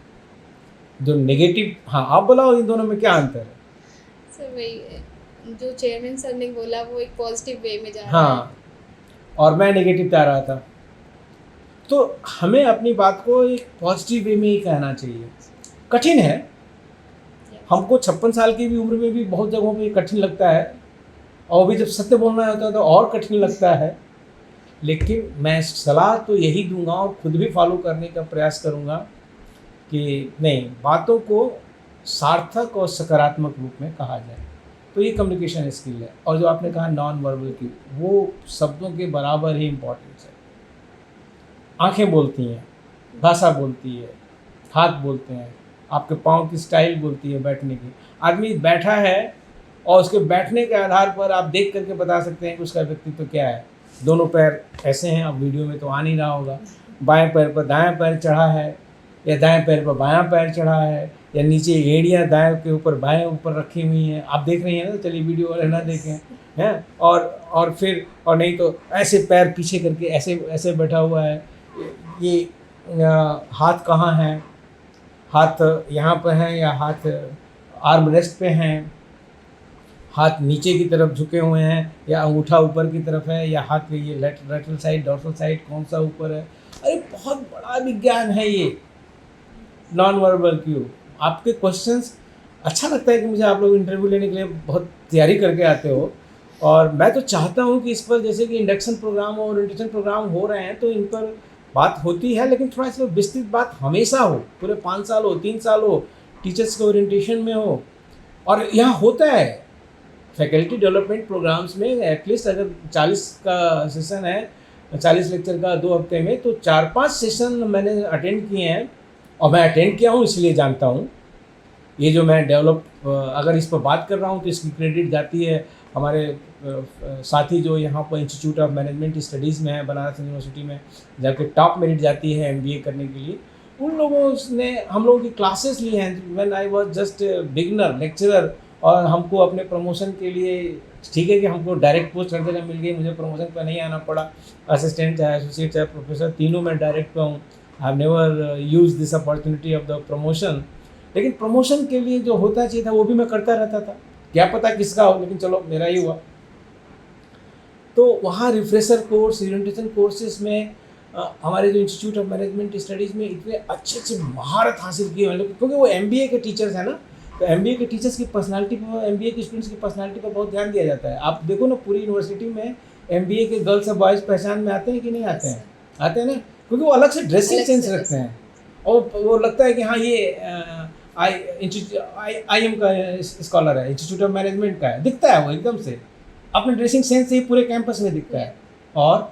Speaker 2: जो नेगेटिव, हाँ आप बताओ इन दोनों में क्या अंतर है?
Speaker 1: सर वही जो चेयरमैन सर ने बोला वो एक पॉजिटिव वे में जा रहा है।
Speaker 2: हाँ, और मैं नेगेटिव जा रहा था। तो हमें अपनी बात को एक पॉजिटिव वे में ही कहना चाहिए। कठिन है, हमको 56 साल की भी उम्र में भी बहुत जगहों पे कठिन लगता है, और भी जब सत्य बोलना होता है तो और कठिन लगता है। लेकिन मैं सलाह तो यही दूंगा और खुद भी फॉलो करने का प्रयास करूंगा कि नहीं, बातों को सार्थक और सकारात्मक रूप में कहा जाए। तो ये कम्युनिकेशन स्किल है। और जो आपने कहा नॉन वर्बल की, वो शब्दों के बराबर ही इम्पोर्टेंस है। आंखें बोलती हैं, भाषा बोलती है, हाथ बोलते हैं, आपके पाँव की स्टाइल बोलती है बैठने की। आदमी बैठा है और उसके बैठने के आधार पर आप देख करके बता सकते हैं कि उसका व्यक्तित्व क्या है। दोनों पैर ऐसे हैं, अब वीडियो में तो आ नहीं रहा होगा, बाएं पैर पर दायां पैर चढ़ा है या दाएं पैर पर बायां पैर चढ़ा है, या नीचे एड़ियाँ दाएं के ऊपर बाएं ऊपर रखी हुई हैं। आप देख रही हैं ना, चलिए वीडियो वाले ना देखें, हैं। और फिर, और नहीं तो ऐसे पैर पीछे करके ऐसे बैठा हुआ है। ये हाथ कहाँ हैं, हाथ यहाँ पर हैं या हाथ आर्म रेस्ट पे हैं, हाथ नीचे की तरफ झुके हुए हैं या अंगूठा ऊपर की तरफ है, या हाथ ये लेटरल साइड, डॉर्सल साइड कौन सा ऊपर है। अरे बहुत बड़ा विज्ञान है ये नॉन वर्बल क्यू। आपके क्वेश्चंस, अच्छा लगता है कि मुझे आप लोग इंटरव्यू लेने के लिए बहुत तैयारी करके आते हो, और मैं तो चाहता हूँ कि इस पर जैसे कि इंडक्शन प्रोग्राम और ओरिएंटेशन प्रोग्राम हो रहे हैं तो इन पर बात होती है, लेकिन थोड़ा सा विस्तृत बात हमेशा हो, पूरे 5 साल हो, 3 साल हो, टीचर्स के ओरिएंटेशन में हो। और यहाँ होता है फैकल्टी डेवलपमेंट प्रोग्राम्स में एटलीस्ट अगर 40 का सेशन है, 40 लेक्चर का 2 हफ्ते में, तो 4-5 सेशन मैंने अटेंड किए हैं। और मैं अटेंड किया हूँ इसलिए जानता हूँ। ये जो मैं डेवलप अगर इस पर बात कर रहा हूँ तो इसकी क्रेडिट जाती है हमारे साथी जो यहाँ पर इंस्टीट्यूट ऑफ मैनेजमेंट स्टडीज़ में है बनारस यूनिवर्सिटी में, जाके टॉप मेरिट जाती है MBA करने के लिए। उन लोगों ने हम लोगों की क्लासेस ली हैं when I was just beginner lecturer, और हमको अपने प्रमोशन के लिए, ठीक है कि हमको डायरेक्ट पोस्ट हर जगह मिल गई, मुझे प्रमोशन पर नहीं आना पड़ा, असिस्टेंट चाहे एसोसिएट चाहे प्रोफेसर, तीनों में डायरेक्ट पे हूँ। I have never use this opportunity of the promotion. लेकिन प्रमोशन के लिए जो होता चाहिए था वो भी मैं करता रहता था, क्या पता किसका हो, लेकिन चलो मेरा ही हुआ। तो वहाँ रिफ्रेशर कोर्स, ओरिएंटेशन कोर्सेज में हमारे जो इंस्टीट्यूट ऑफ मैनेजमेंट स्टडीज़ में इतने अच्छे महारत हासिल की है, क्योंकि वो MBA के टीचर्स हैं ना, तो एमबीए के टीचर्स की पर्सनालिटी पर, एमबीए के स्टूडेंट्स की पर्सनालिटी पर बहुत ध्यान दिया जाता है। आप देखो ना पूरी यूनिवर्सिटी में एमबीए के गर्ल्स और बॉयज़ पहचान में आते हैं कि नहीं आते हैं? आते हैं ना, क्योंकि वो अलग से ड्रेसिंग
Speaker 1: अलग
Speaker 2: सेंस
Speaker 1: से
Speaker 2: रखते हैं और वो लगता है कि हाँ ये आई एम का स्कॉलर है, इंस्टीट्यूट ऑफ मैनेजमेंट का है, दिखता है वो एकदम से अपने ड्रेसिंग सेंस से ही पूरे कैंपस में दिखता है। और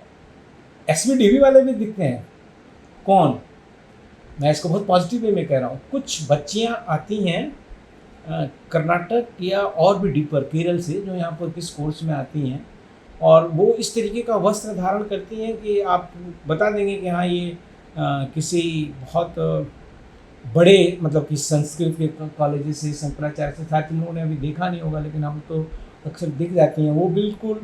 Speaker 2: एसवीडीवी वाले भी दिखते हैं। कौन? मैं इसको बहुत पॉजिटिव वे में कह रहा हूँ। कुछ बच्चियाँ आती हैं कर्नाटक या और भी डीपर केरल से, जो यहाँ पर किस कोर्स में आती हैं, और वो इस तरीके का वस्त्र धारण करती हैं कि आप बता देंगे कि हाँ ये किसी बहुत बड़े मतलब कि संस्कृत के कॉलेजेस से, शंकराचार्य से, साथ लोगों ने अभी देखा नहीं होगा लेकिन हम तो अक्सर दिख जाती हैं। वो बिल्कुल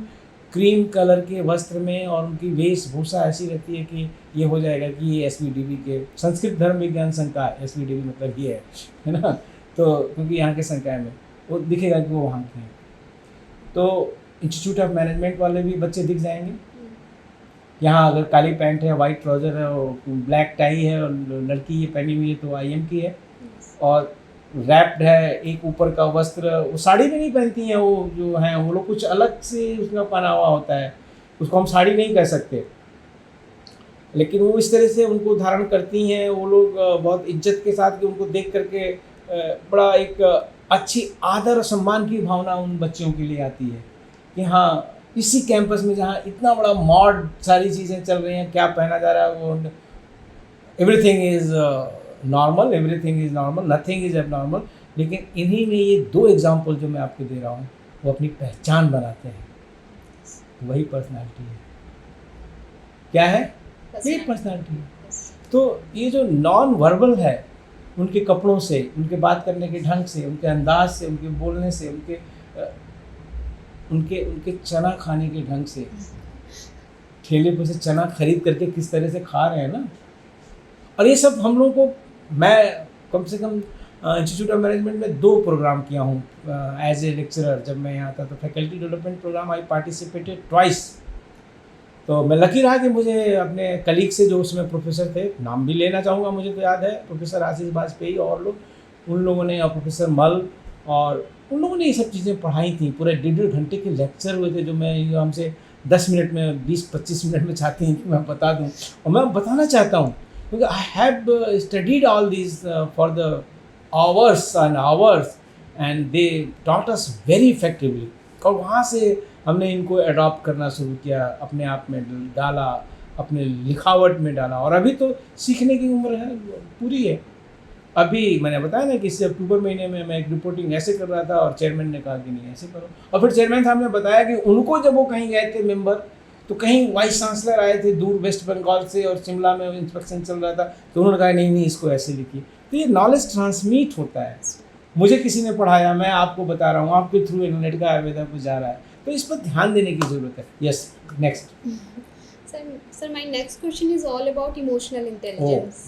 Speaker 2: क्रीम कलर के वस्त्र में और उनकी वेशभूषा ऐसी रहती है कि ये हो जाएगा कि ये एसवीडीवी के संस्कृत धर्म विज्ञान संकाय, एसवीडीवी मतलब ये है ना, तो क्योंकि यहाँ के संकाय में वो दिखेगा कि वो वहाँ के हैं। तो इंस्टीट्यूट ऑफ मैनेजमेंट वाले भी बच्चे दिख जाएंगे। यहाँ अगर काली पैंट है, वाइट ट्राउज़र है और ब्लैक टाई है और लड़की ये पहनी हुई है तो आईएम की है, और रैप्ड है एक ऊपर का वस्त्र, वो साड़ी भी नहीं पहनती हैं, वो जो हैं वो लोग कुछ अलग से उसका पहना हुआ होता है, उसको हम साड़ी नहीं कह सकते, लेकिन वो इस तरह से उनको धारण करती हैं। वो लोग बहुत इज्जत के साथ कि उनको देख करके बड़ा एक अच्छी आदर और सम्मान की भावना उन बच्चियों के लिए आती है कि हाँ इसी कैंपस में जहाँ इतना बड़ा मॉड सारी चीज़ें चल रही हैं, क्या पहना जा रहा है वो, everything is normal, everything is normal, nothing is एब नॉर्मल। लेकिन इन्हीं में ये दो एग्जाम्पल जो मैं आपको दे रहा हूँ वो अपनी पहचान बनाते हैं, वही पर्सनालिटी है। क्या है? यही पर्सनालिटी है। तो ये जो नॉन वर्बल है, उनके कपड़ों से, उनके बात करने के ढंग से, उनके अंदाज से, उनके बोलने से, उनके चना खाने के ढंग से, ठेले पर से चना खरीद करके किस तरह से खा रहे हैं ना, और ये सब हम लोगों को, मैं कम से कम इंस्टीट्यूट ऑफ मैनेजमेंट में 2 प्रोग्राम किया हूँ एज ए लेक्चरर। जब मैं यहाँ था तो faculty development programme I participated twice. तो मैं लकी रहा कि मुझे अपने कलीग से, जो उसमें प्रोफेसर थे, नाम भी लेना चाहूँगा, मुझे तो याद है, प्रोफेसर आशीष वाजपेयी और लोग, उन लोगों ने, और प्रोफेसर मल, और उन लोगों ने ये सब चीज़ें पढ़ाई थी। पूरे 1.5 घंटे के लेक्चर हुए थे, जो मैं हमसे 10 मिनट में, 20-25 मिनट में चाहती हैं कि मैं बता दूँ, और मैं बताना चाहता हूँ क्योंकि I have studied all this for the hours and hours and they taught us very effectively. और वहाँ से हमने इनको अडॉप्ट करना शुरू किया, अपने आप में डाला, अपने लिखावट में डाला, और अभी तो सीखने की उम्र है, पूरी है। अभी मैंने बताया ना कि इस अक्टूबर महीने में मैं एक रिपोर्टिंग ऐसे कर रहा था और चेयरमैन ने कहा कि नहीं ऐसे करो, और फिर चेयरमैन साहब ने बताया कि उनको जब वो कहीं गए थे मेंबर, तो कहीं वाइस चांसलर आए थे दूर वेस्ट बंगाल से और शिमला में इंस्पेक्शन चल रहा था, तो उन्होंने कहा नहीं इसको ऐसे लिखिए। तो ये नॉलेज ट्रांसमिट होता है, मुझे किसी ने पढ़ाया, मैं आपको बता रहा हूँ, आपके थ्रू इंटरनेट का आवेदन को जा रहा है, तो इस पर ध्यान देने की ज़रूरत है। Yes, next.
Speaker 1: Sir my next question is all about emotional intelligence.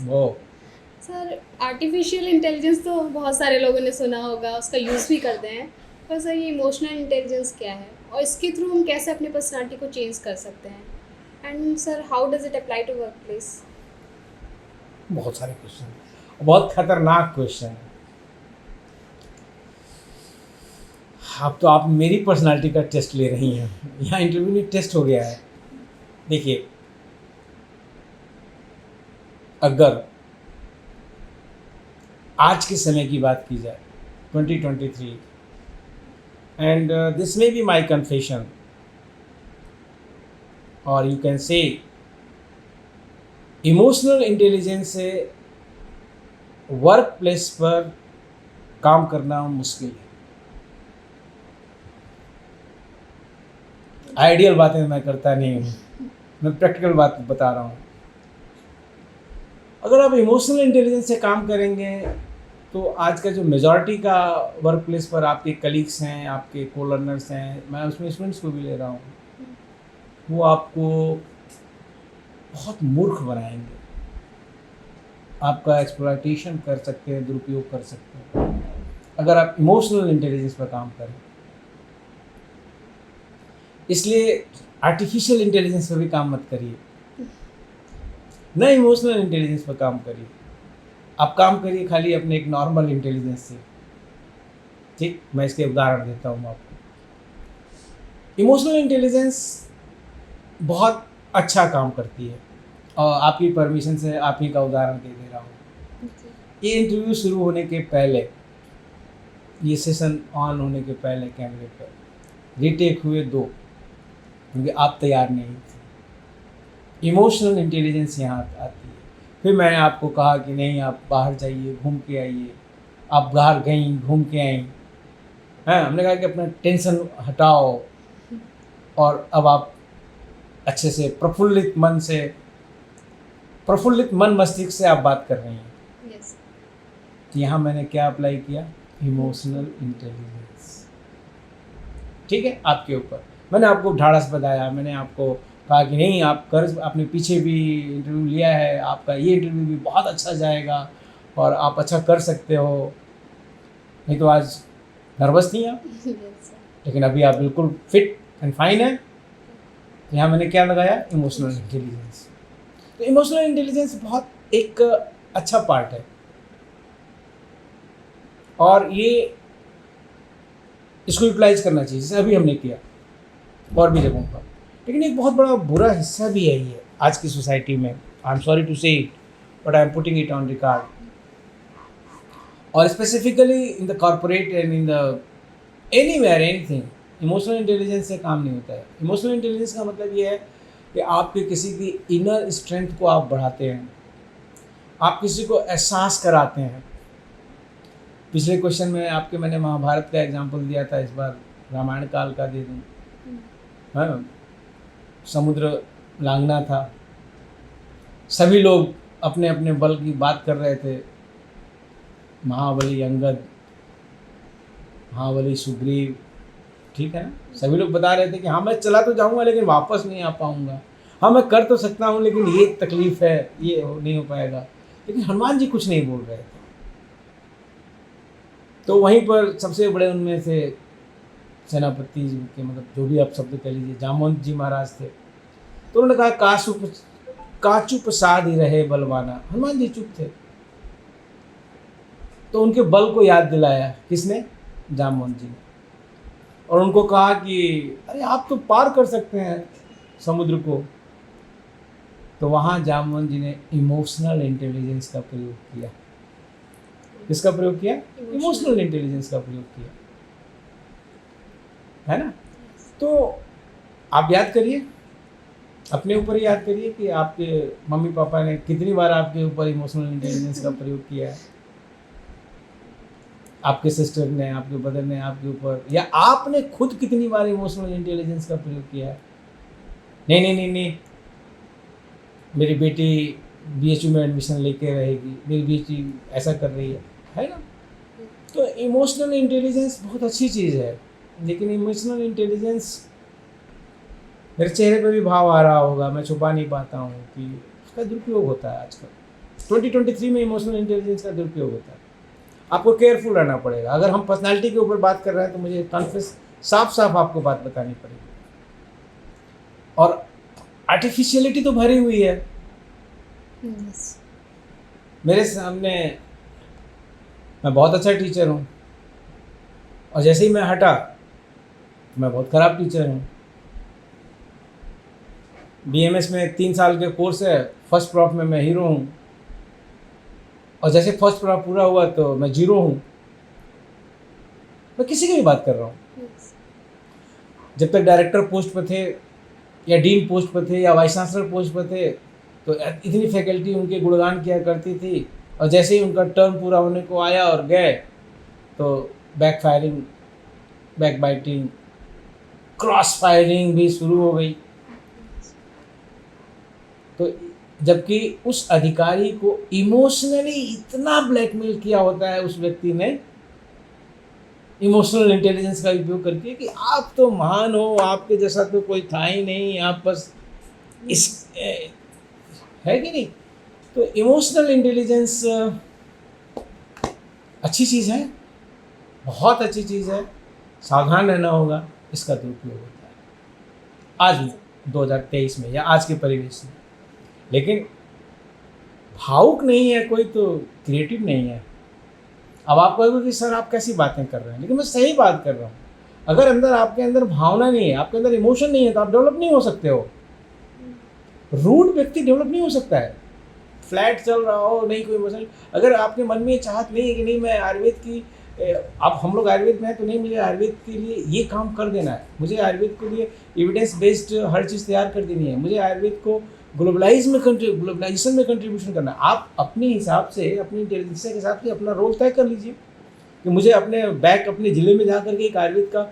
Speaker 1: Sir artificial intelligence तो बहुत सारे लोगों ने सुना होगा, उसका यूज़ भी करते हैं, पर सर ये इमोशनल इंटेलिजेंस क्या है और इसके थ्रू हम कैसे अपनी पर्सनालिटी को चेंज कर सकते हैं, and sir how does it apply to work place?
Speaker 2: बहुत सारे क्वेश्चन, बहुत खतरनाक क्वेश्चन है। अब तो आप मेरी पर्सनालिटी का टेस्ट ले रही हैं, यहाँ इंटरव्यू में टेस्ट हो गया है। देखिए, अगर आज के समय की बात की जाए, 2023, and this may be my confession, और you can say emotional intelligence से वर्क प्लेस पर काम करना मुश्किल है। आइडियल बातें मैं करता नहीं हूँ, मैं प्रैक्टिकल बात बता रहा हूँ। अगर आप इमोशनल इंटेलिजेंस से काम करेंगे तो आज का जो मेजॉरिटी का वर्क प्लेस पर आपके कलीग्स हैं, आपके को लर्नर्स हैं, मैं उसमें स्टूडेंट्स को भी ले रहा हूँ, वो आपको बहुत मूर्ख बनाएंगे, आपका एक्सप्लॉयटेशन कर सकते हैं, दुरुपयोग कर सकते हैं, अगर आप इमोशनल इंटेलिजेंस पर काम करें। इसलिए आर्टिफिशियल इंटेलिजेंस पर भी काम मत करिए, न इमोशनल इंटेलिजेंस पर काम करिए। आप काम करिए खाली अपने एक नॉर्मल इंटेलिजेंस से, ठीक, मैं इसके उदाहरण देता हूँ आपको। इमोशनल इंटेलिजेंस बहुत अच्छा काम करती है, और आपकी परमिशन से आप ही का उदाहरण दे रहा हूँ। ये इंटरव्यू शुरू होने के पहले, ये सेशन ऑन होने के पहले कैमरे पर रीटेक हुए 2, क्योंकि आप तैयार नहीं थे। इमोशनल इंटेलिजेंस यहाँ आती है। फिर मैंने आपको कहा कि नहीं, आप बाहर जाइए, घूम के आइए। आप बाहर गई, घूम के आई, हैं, हमने कहा कि अपना टेंशन हटाओ, और अब आप अच्छे से प्रफुल्लित मन मस्तिष्क से आप बात कर रही हैं।
Speaker 1: Yes.
Speaker 2: तो यहाँ मैंने क्या अप्लाई किया? Emotional intelligence. ठीक है, आपके ऊपर मैंने आपको ढाढ़स बताया, मैंने आपको कहा कि नहीं, आप कर, आपने पीछे भी इंटरव्यू लिया है, आपका ये इंटरव्यू भी बहुत अच्छा जाएगा और आप अच्छा कर सकते हो। नहीं तो आज नर्वस थी आप,
Speaker 1: Yes, sir.
Speaker 2: लेकिन अभी आप बिल्कुल फिट एंड फाइन है। तो यहाँ मैंने क्या लगाया? Emotional intelligence. तो इमोशनल इंटेलिजेंस बहुत एक अच्छा पार्ट है, और ये इसको यूटिलाइज करना चाहिए, जैसे अभी हमने किया और भी जगहों पर। लेकिन एक बहुत बड़ा बुरा हिस्सा भी है ये आज की सोसाइटी में। I am sorry to say it, but I am putting it on record. और specifically in the corporate and in the anywhere anything, emotional intelligence से काम नहीं होता है। इमोशनल इंटेलिजेंस का मतलब ये है कि आपके किसी की इनर स्ट्रेंथ को आप बढ़ाते हैं, आप किसी को एहसास कराते हैं। पिछले क्वेश्चन में आपके मैंने महाभारत का एग्जाम्पल दिया था, इस बार रामायण काल का दे दूँ। हाँ, समुद्र लांघना था, सभी लोग अपने अपने बल की बात कर रहे थे। महाबली अंगद, महाबली सुग्रीव, ठीक है ना, सभी लोग बता रहे थे कि हाँ मैं चला तो जाऊंगा लेकिन वापस नहीं आ पाऊंगा, हाँ मैं कर तो सकता हूँ लेकिन ये तकलीफ है, ये नहीं हो पाएगा। लेकिन हनुमान जी कुछ नहीं बोल रहे थे। तो वहीं पर सबसे बड़े उनमें से सेनापति जी के, मतलब जो भी आप शब्द कह लीजिए, जामवंत जी महाराज थे। तो उन्होंने कहा काचुप साध ही रहे बलवाना। हनुमान जी चुप थे, तो उनके बल को याद दिलाया किसने? जामवंत जी ने। और उनको कहा कि अरे आप तो पार कर सकते हैं समुद्र को। तो वहाँ जामवंत जी ने इमोशनल इंटेलिजेंस का प्रयोग किया। किसका प्रयोग किया? इमोशनल इंटेलिजेंस का प्रयोग किया, है ना। तो आप याद करिए, अपने ऊपर याद करिए कि आपके मम्मी पापा ने कितनी बार आपके ऊपर इमोशनल इंटेलिजेंस का प्रयोग किया है। आपके सिस्टर ने, आपके ब्रदर ने आपके ऊपर, या आपने खुद कितनी बार इमोशनल इंटेलिजेंस का प्रयोग किया है? नहीं नहीं नहीं नहीं, मेरी बेटी बीएचयू में एडमिशन लेके रहेगी, मेरी बेटी ऐसा कर रही है ना। तो इमोशनल इंटेलिजेंस बहुत अच्छी चीज़ है, लेकिन इमोशनल इंटेलिजेंस, मेरे चेहरे पे भी भाव आ रहा होगा, मैं छुपा नहीं पाता हूँ कि उसका दुरुपयोग होता है आजकल। 2023 में इमोशनल इंटेलिजेंस का दुरुपयोग होता है। आपको केयरफुल रहना पड़ेगा। अगर हम पर्सनालिटी के ऊपर बात कर रहे हैं तो मुझे कॉन्फिडेंस साफ साफ आपको बात बतानी पड़ेगी। और आर्टिफिशियलिटी तो भरी हुई है।
Speaker 1: Yes.
Speaker 2: मेरे सामने, मैं बहुत अच्छा टीचर हूँ, और जैसे ही मैं हटा तो मैं बहुत ख़राब टीचर हूँ। बीएमएस में 3 साल के कोर्स है, फर्स्ट प्रॉप में मैं हीरो हूँ, और जैसे फर्स्ट प्रॉप पूरा हुआ तो मैं जीरो हूँ। मैं किसी की भी बात कर रहा हूँ।
Speaker 1: Yes.
Speaker 2: जब तक डायरेक्टर पोस्ट पर थे, या डीन पोस्ट पर थे, या वाइस चांसलर पोस्ट पर थे, तो इतनी फैकल्टी उनके गुणगान किया करती थी, और जैसे ही उनका टर्म पूरा होने को आया और गए तो back firing, back biting, cross firing भी शुरू हो गई। तो जबकि उस अधिकारी को इमोशनली इतना ब्लैकमेल किया होता है उस व्यक्ति ने, इमोशनल इंटेलिजेंस का उपयोग करके, कि आप तो महान हो, आपके जैसा तो कोई था ही नहीं, आप बस इस है कि नहीं। तो इमोशनल इंटेलिजेंस अच्छी चीज़ है, बहुत अच्छी चीज़ है, सावधान रहना होगा, इसका दुरुपयोग होता है आज 2023 में या आज के परिवेश में। लेकिन भावुक नहीं है कोई तो क्रिएटिव नहीं है। अब आप कहोगे कि सर आप कैसी बातें कर रहे हैं, लेकिन मैं सही बात कर रहा हूँ। अगर अंदर आपके अंदर भावना नहीं है, आपके अंदर इमोशन नहीं है, तो आप डेवलप नहीं हो सकते हो। रूड व्यक्ति डेवलप नहीं हो सकता है। फ्लैट चल रहा हो, नहीं कोई इमोशन, अगर आपके मन में ये चाहत नहीं है कि नहीं मैं आयुर्वेद की, अब हम लोग आयुर्वेद में हैं तो नहीं, मुझे आयुर्वेद के लिए ये काम कर देना है, मुझे आयुर्वेद के लिए एविडेंस बेस्ड हर चीज़ तैयार कर देनी है, मुझे आयुर्वेद को ग्लोबलाइजेशन में कंट्रीब्यूशन करना है। आप अपने हिसाब से, अपनी इंटेलिजेंस के हिसाब से अपना रोल तय कर लीजिए कि मुझे अपने अपने ज़िले में जा करके एक आयुर्वेद का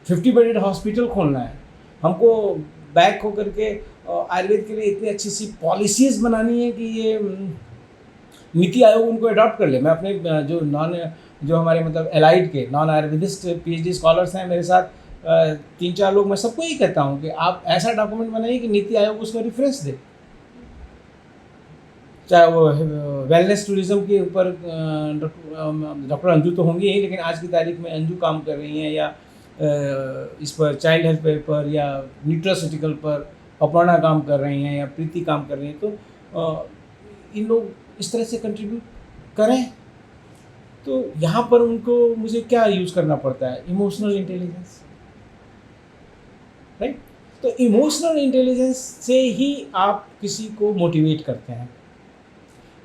Speaker 2: 50 बेडेड हॉस्पिटल खोलना है, हमको बैक होकर के आयुर्वेद के लिए इतनी अच्छी सी पॉलिसीज़ बनानी है कि ये नीति आयोग उनको अडॉप्ट कर ले। मैं अपने जो हमारे मतलब एलाइड के नॉन आयुर्वेदिस्ट PhD स्कॉलर्स हैं मेरे साथ, 3-4 लोग, मैं सबको यही कहता हूँ कि आप ऐसा डॉक्यूमेंट बनाइए कि नीति आयोग उसको रेफरेंस दे। चाहे वो वेलनेस टूरिज्म के ऊपर डॉक्टर अंजू तो होंगी ही, लेकिन आज की तारीख में अंजू काम कर रही हैं, या इस पर चाइल्ड हेल्थ पर, या न्यूट्रास्यूटिकल पर अपर्णा काम कर रही हैं, या प्रीति काम कर रही हैं। तो इन लोग इस तरह से कंट्रीब्यूट करें, तो यहाँ पर उनको मुझे क्या यूज़ करना पड़ता है? Emotional intelligence, right? तो इमोशनल इंटेलिजेंस से ही आप किसी को मोटिवेट करते हैं,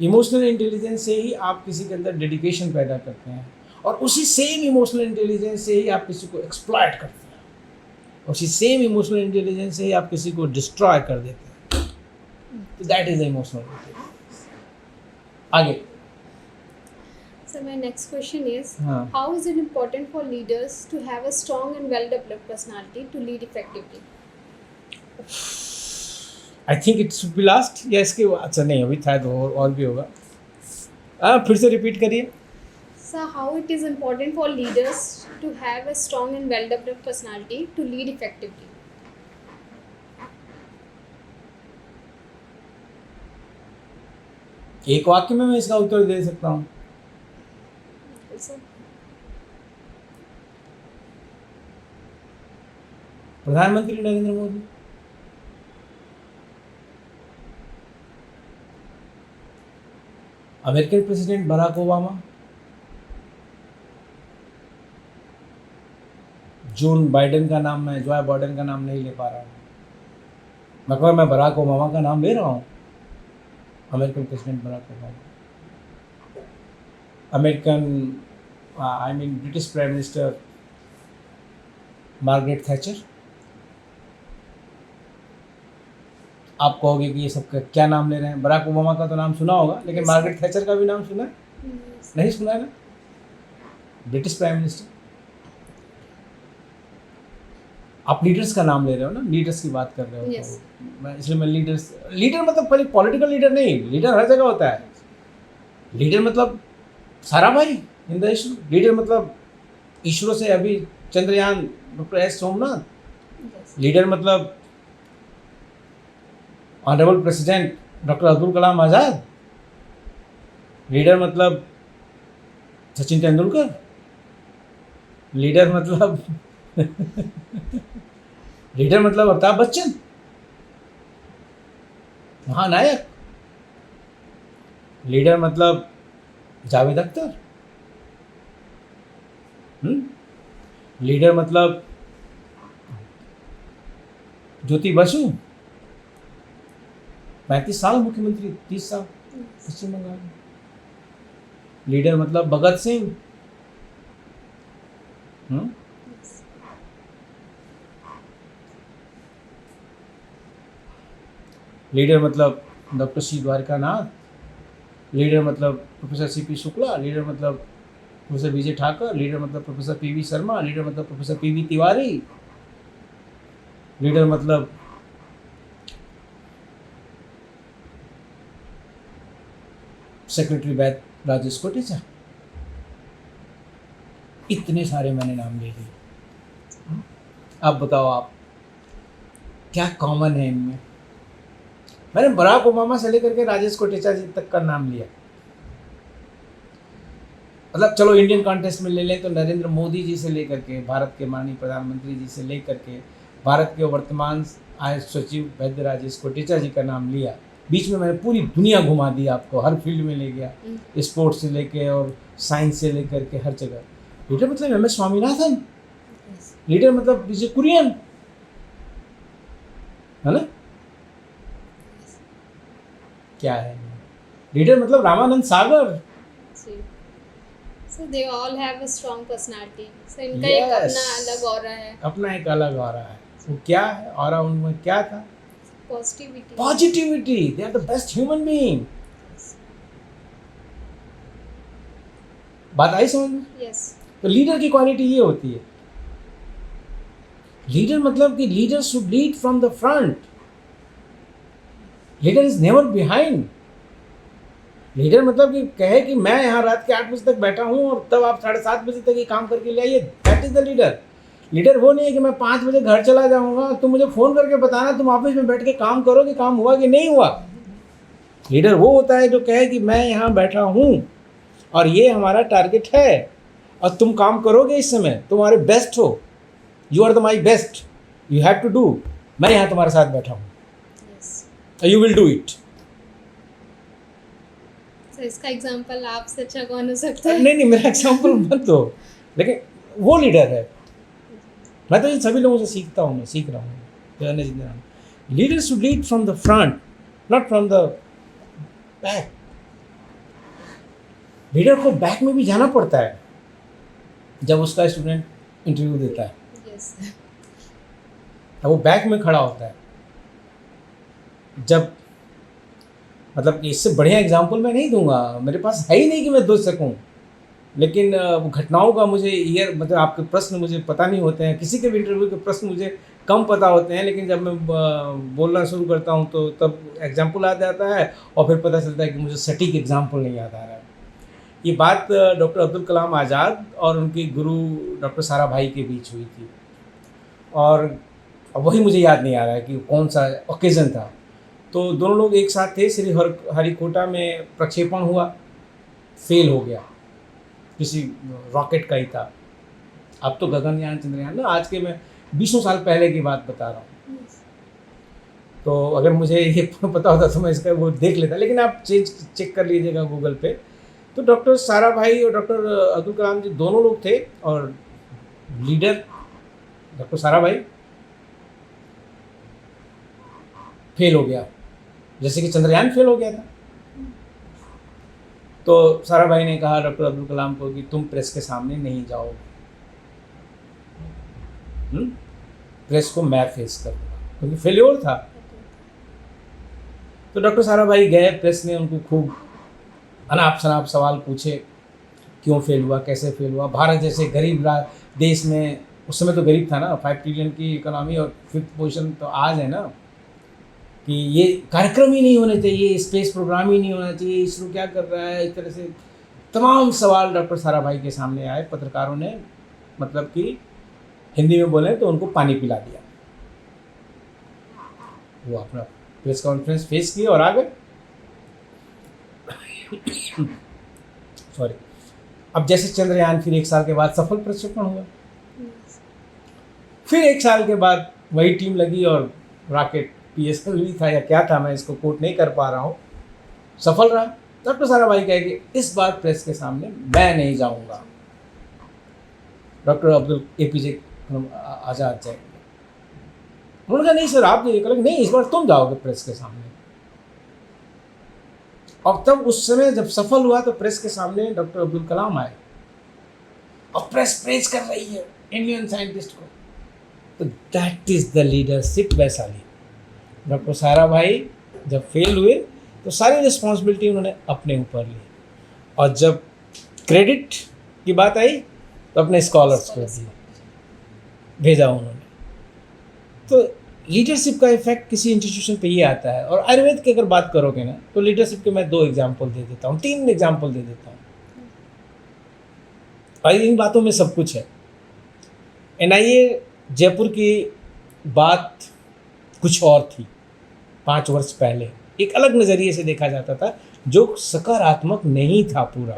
Speaker 2: इमोशनल इंटेलिजेंस से ही आप किसी के अंदर डेडिकेशन पैदा करते हैं, और उसी सेम इमोशनल इंटेलिजेंस से ही आप किसी को एक्सप्लॉइट करते हैं, उसी सेम इमोशनल इंटेलिजेंस से ही आप किसी को डिस्ट्रॉय कर देते हैं। तो that is the emotional intelligence. आगे
Speaker 1: So my next question is,
Speaker 2: हाँ,
Speaker 1: how is it important for leaders to have a strong and well-developed personality to lead effectively?
Speaker 2: I think it should be last, या इसके अच्छा नहीं अभी था तो और भी होगा। फिर से रिपीट करिए।
Speaker 1: So how it is important for leaders to have a strong and well-developed personality to lead effectively?
Speaker 2: एक वाक्य में मैं इसका उत्तर दे सकता हूँ।
Speaker 1: Also,
Speaker 2: प्रधानमंत्री Narendra Modi, American president Barack Obama, Joe Biden का नाम, मैं जो बाइडेन का नाम नहीं ले पा रहा हूँ, मगर मैं बराक ओबामा का नाम ले रहा हूँ। American president Barack Obama, American British prime minister Margaret Thatcher. आप कहोगे कि ये सब का क्या नाम ले रहे हैं? बराक ओबामा का तो नाम सुना होगा, लेकिन मार्गरेट थैचर का भी नाम सुना है?
Speaker 1: yes.
Speaker 2: नहीं सुना है ना? British prime minister. आप लीडर्स का नाम ले रहे हो ना, लीडर्स की बात कर रहे हो।
Speaker 1: Yes.
Speaker 2: तो इसलिए मैं लीडर मतलब खाली पॉलिटिकल लीडर नहीं, लीडर हर जगह होता है। लीडर मतलब सारा भाई इन द ईश्वर, लीडर मतलब ईश्वर से अभी Chandrayaan doctor S Somnath,
Speaker 1: Yes.
Speaker 2: Leader मतलब honourable president doctor Abdul Kalam Azad, leader मतलब सचिन तेंदुलकर, लीडर मतलब लीडर मतलब अमिताभ बच्चन, महानायक, लीडर मतलब जावेद अख्तर, लीडर मतलब ज्योति बसु, 35 साल मुख्यमंत्री, 30 साल पश्चिम बंगाल में। लीडर मतलब भगत सिंह,
Speaker 1: Yes.
Speaker 2: लीडर मतलब डॉक्टर सी द्वारकानाथ, लीडर मतलब प्रोफेसर CP शुक्ला, लीडर मतलब प्रोफेसर विजय ठाकर, लीडर मतलब प्रोफेसर PV शर्मा, लीडर मतलब प्रोफेसर PV तिवारी, लीडर मतलब सेक्रेटरी वैद राजेश कोटेचा। इतने सारे मैंने नाम ले लिए। अब बताओ आप क्या कॉमन है इनमें? मैंने बराक ओबामा से लेकर के राजेश कोटेचा जी तक का नाम लिया। मतलब चलो इंडियन कॉन्टेक्स्ट में ले लें तो नरेंद्र मोदी जी से लेकर के, भारत के माननीय प्रधानमंत्री जी से लेकर के, भारत के वर्तमान आयुष सचिव वैद्य राजेश कोटेचा जी का नाम लिया। बीच में मैंने पूरी दुनिया घुमा दी आपको, हर फील्ड में ले गया, स्पोर्ट्स से लेके और साइंस से लेकर के हर जगह। लीडर मतलब एम एस स्वामीनाथन, लीडर मतलब विजय कुरियन, है ना? क्या है लीडर मतलब Ramanand Sagar.
Speaker 1: So they all have a strong personality. So इनका एक
Speaker 2: Yes.
Speaker 1: अपना अलग ऑरा है,
Speaker 2: अपना एक अलग ऑरा है। वो क्या है ऑरा उनमें, क्या था?
Speaker 1: Positivity.
Speaker 2: Positivity. They are the best human being. बात आई समझ में?
Speaker 1: यस।
Speaker 2: तो लीडर की क्वालिटी ये होती है। लीडर मतलब कि leader should lead from the front. Leader is never behind. Leader मतलब कि कहे कि मैं यहाँ रात के 8 बजे तक बैठा हूँ और तब आप 7:30 बजे तक ये काम करके ले आइए, that is the leader. Leader वो नहीं है कि मैं 5 बजे घर चला जाऊँगा, तुम मुझे फ़ोन करके बताना तुम ऑफिस में बैठ के काम करो कि काम हुआ कि नहीं हुआ। लीडर वो होता है जो कहे कि मैं यहाँ बैठा हूँ और ये हमारा टारगेट है और तुम काम करोगे, इस समय तुम्हारे बेस्ट हो, you are the my best, you have to do, मैं यहाँ तुम्हारे साथ बैठा हूँ, यू विल डू इट।
Speaker 1: तो इसका एग्जांपल आपसे अच्छा कौन हो सकता है?
Speaker 2: नहीं मेरा एग्जांपल मत दो, लेकिन वो लीडर है। मैं तो इन सभी लोगों से सीखता हूँ, मैं सीख रहा हूँ। Leader should lead from the front, not from the back. Leader को बैक में भी जाना पड़ता है जब उसका स्टूडेंट इंटरव्यू देता है,
Speaker 1: यस।
Speaker 2: तब वो बैक में खड़ा होता है। जब मतलब कि इससे बढ़िया एग्जाम्पल मैं नहीं दूंगा, मेरे पास है ही नहीं कि मैं दे सकूं, लेकिन घटनाओं का मुझे मतलब आपके प्रश्न मुझे पता नहीं होते हैं, किसी के भी इंटरव्यू के प्रश्न मुझे कम पता होते हैं, लेकिन जब मैं बोलना शुरू करता हूं तो तब एग्जाम्पल याद आता है और फिर पता चलता है कि मुझे सटीक एग्जाम्पल नहीं याद आ रहा है। ये बात डॉक्टर अब्दुल कलाम आज़ाद और उनके गुरु डॉक्टर साराभाई के बीच हुई थी, और वही मुझे याद नहीं आ रहा है कि कौन सा ओकेज़न था। तो दोनों लोग एक साथ थे, श्री हरिकोटा में प्रक्षेपण हुआ, फेल हो गया, किसी रॉकेट का ही था। अब तो गगनयान चंद्रयान ना, आज के मैं 20 साल पहले की बात बता रहा हूँ। तो अगर मुझे ये पता होता तो मैं इसका वो देख लेता, लेकिन आप चेक कर लीजिएगा गूगल पे। तो डॉक्टर साराभाई और डॉक्टर अब्दुल कलाम जी दोनों लोग थे, और लीडर डॉक्टर साराभाई फेल हो गया, जैसे कि चंद्रयान फेल हो गया था। तो साराभाई ने कहा डॉक्टर अब्दुल कलाम को कि तुम प्रेस के सामने नहीं जाओ, प्रेस को मैं फेस करूँगा, क्योंकि फेल्योर था। तो डॉक्टर साराभाई गए, प्रेस ने उनको खूब अनाप शनाप सवाल पूछे, क्यों फेल हुआ, कैसे फेल हुआ। भारत जैसे गरीब देश में, उस समय तो गरीब था ना, 5 ट्रिलियन की इकोनॉमी और 5th पोजीशन तो आज है ना, कि ये कार्यक्रम ही नहीं होने चाहिए, स्पेस प्रोग्राम ही नहीं होना चाहिए, इसरो क्या कर रहा है, इस तरह से तमाम सवाल डॉक्टर साराभाई के सामने आए। पत्रकारों ने मतलब कि हिंदी में बोले तो उनको पानी पिला दिया। वो अपना प्रेस कॉन्फ्रेंस फेस किए और आ गए। सॉरी। अब जैसे चंद्रयान फिर 1 साल के बाद सफल प्रक्षेपण हुआ, फिर 1 साल के बाद वही टीम लगी और रॉकेट PSLV था या क्या था, मैं इसको कोट नहीं कर पा रहा हूँ, सफल रहा। डॉक्टर साराभाई कहे कि इस बार प्रेस के सामने मैं नहीं जाऊँगा, डॉक्टर अब्दुल APJ आज़ाद जाएंगे। उन्होंने कहा नहीं सर आप जाइए, कहा नहीं इस बार तुम जाओगे प्रेस के सामने। और तब उस समय जब सफल हुआ तो प्रेस के सामने डॉक्टर अब्दुल कलाम आए और प्रेस प्रेज कर रही है इंडियन साइंटिस्ट को। तो that is the leadership Vaishali. Doctor Sarabhai जब फेल हुए तो सारी रिस्पॉन्सिबिलिटी उन्होंने अपने ऊपर ली, और जब क्रेडिट की बात आई तो अपने स्कॉलर्स को दिया, भेजा उन्होंने। तो लीडरशिप का इफेक्ट किसी इंस्टीट्यूशन पे ये आता है। और आयुर्वेद की अगर बात करोगे ना तो लीडरशिप के मैं 2 एग्जाम्पल दे देता हूँ, 3 एग्जाम्पल दे देता हूँ, और इन बातों में सब कुछ है। NIA जयपुर की बात कुछ और थी। 5 वर्ष पहले एक अलग नज़रिए से देखा जाता था, जो सकारात्मक नहीं था पूरा।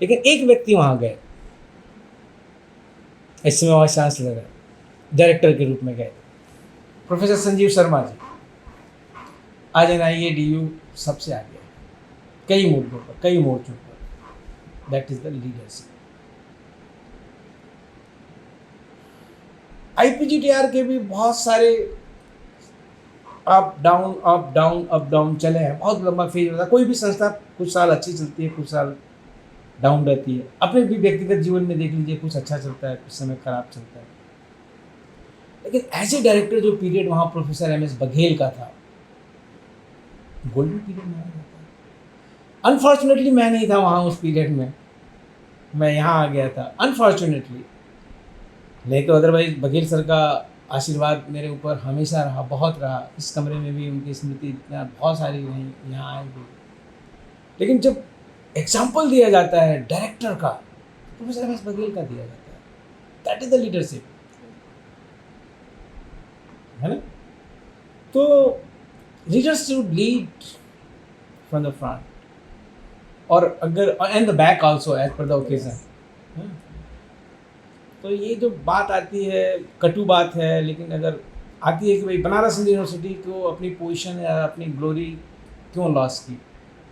Speaker 2: लेकिन एक व्यक्ति वहाँ गए, इस समय वाइस चांसलर डायरेक्टर के रूप में गए, प्रोफेसर संजीव शर्मा जी। आज NIA-DU सबसे आगे है कई मुद्दों पर, कई मोर्चों पर। That is the leadership. IPGTR के भी बहुत सारे अप डाउन चले हैं, बहुत लंबा फेज होता है। कोई भी संस्था कुछ साल अच्छी चलती है, कुछ साल डाउन रहती है। अपने भी व्यक्तिगत जीवन में देख लीजिए, कुछ अच्छा चलता है, कुछ समय खराब चलता है। लेकिन एज ए डायरेक्टर जो पीरियड वहाँ प्रोफेसर MS बघेल का था, गोल्डन पीरियड माना जाता है। अनफॉर्चुनेटली मैं नहीं था वहाँ उस पीरियड में, मैं यहाँ आ गया था अनफॉर्चुनेटली। नहीं तो अदरवाइज बघेल सर का आशीर्वाद मेरे ऊपर हमेशा रहा, बहुत रहा। इस कमरे में भी उनकी स्मृति इतना बहुत सारी रही, यहाँ आए भी। लेकिन जब एग्जाम्पल दिया जाता है डायरेक्टर का, तो प्रोफेसर MS बघेल का दिया जाता है। दैट इज द लीडरशिप, है ना। तो leaders should lead from the front और अगर and the back also as per the occasion. तो ये जो बात आती है, कटु बात है, लेकिन अगर आती है कि भाई बनारस हिंदू यूनिवर्सिटी को अपनी पोजीशन या अपनी ग्लोरी क्यों लॉस की,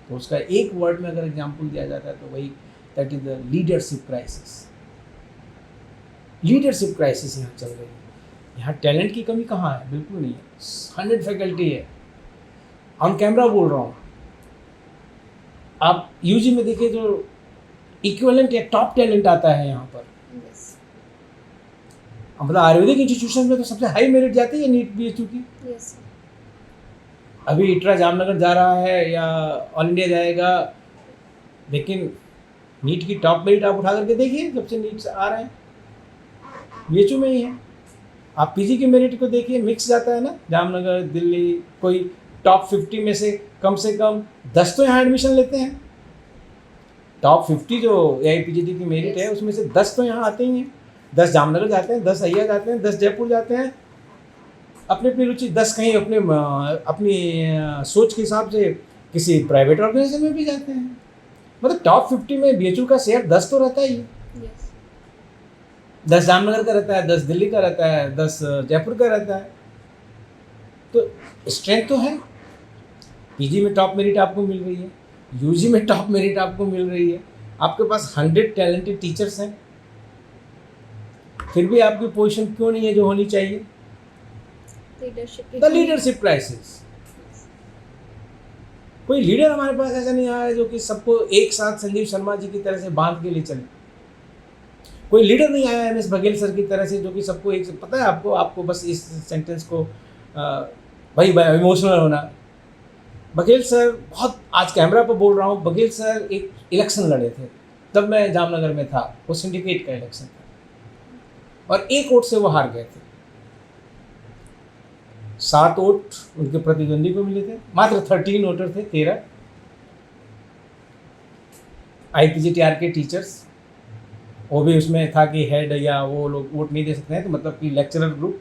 Speaker 2: तो उसका एक वर्ड में अगर एग्जांपल दिया जाता है तो वही that is the leadership crisis. Leadership crisis यहाँ चल रही है। यहाँ टैलेंट की कमी कहाँ है? बिल्कुल नहीं है। 100 फैकल्टी है, ऑन कैमरा बोल रहा हूँ। आप UG में देखिए तो इक्विवेलेंट या टॉप टैलेंट आता है यहाँ पर। मतलब आयुर्वेदिक इंस्टीट्यूशन में तो सबसे हाई मेरिट जाती है नीट BHU की। अभी इटरा जामनगर जा रहा है या ऑल इंडिया जाएगा, लेकिन नीट की टॉप मेरिट आप उठा करके देखिए, जब से नीट आ रहे हैं BHU में ही है। आप PG की मेरिट को देखिए, मिक्स जाता है ना, जामनगर, दिल्ली, कोई टॉप 50 में से कम 10 तो यहाँ एडमिशन लेते हैं। टॉप 50 जो AIPGT की मेरिट है उसमें से 10 तो यहाँ आते ही हैं। 10 जामनगर जाते हैं, 10 अय्या जाते हैं, 10 जयपुर जाते हैं। अपनी अपनी रुचि 10 कहीं अपनी सोच के हिसाब से किसी प्राइवेट ऑर्गेनाइजेशन में भी जाते हैं। मतलब टॉप 50 में BHU का शेयर 10 तो रहता ही है। 10 जामनगर का रहता है, 10 दिल्ली का रहता है, 10 जयपुर का रहता है। तो स्ट्रेंथ तो है। PG में टॉप मेरिट आपको मिल रही है, UG में टॉप मेरिट आपको मिल रही है, आपके पास 100 टैलेंटेड टीचर्स हैं, फिर भी आपकी पोजीशन क्यों नहीं है जो होनी चाहिए? The leadership crisis. कोई लीडर हमारे पास ऐसा नहीं आया जो कि सबको एक साथ संजीव शर्मा जी की तरह से बांध के ले चले। कोई लीडर नहीं आया MS बघेल सर की तरह से जो कि सबको एक, पता है आपको बस इस सेंटेंस को भाई इमोशनल होना। बघेल सर, बहुत आज कैमरा पर बोल रहा हूँ, बघेल सर एक इलेक्शन लड़े थे, तब मैं जामनगर में था, वो सिंडिकेट का इलेक्शन था और 1 वोट से वो हार गए थे। 7 वोट उनके प्रतिद्वंदी को मिले थे, मात्र 13 वोटर थे, 13 IPGTR के टीचर्स, वो भी उसमें था कि हेड या वो लोग वोट नहीं दे सकते हैं, तो मतलब कि lecturer group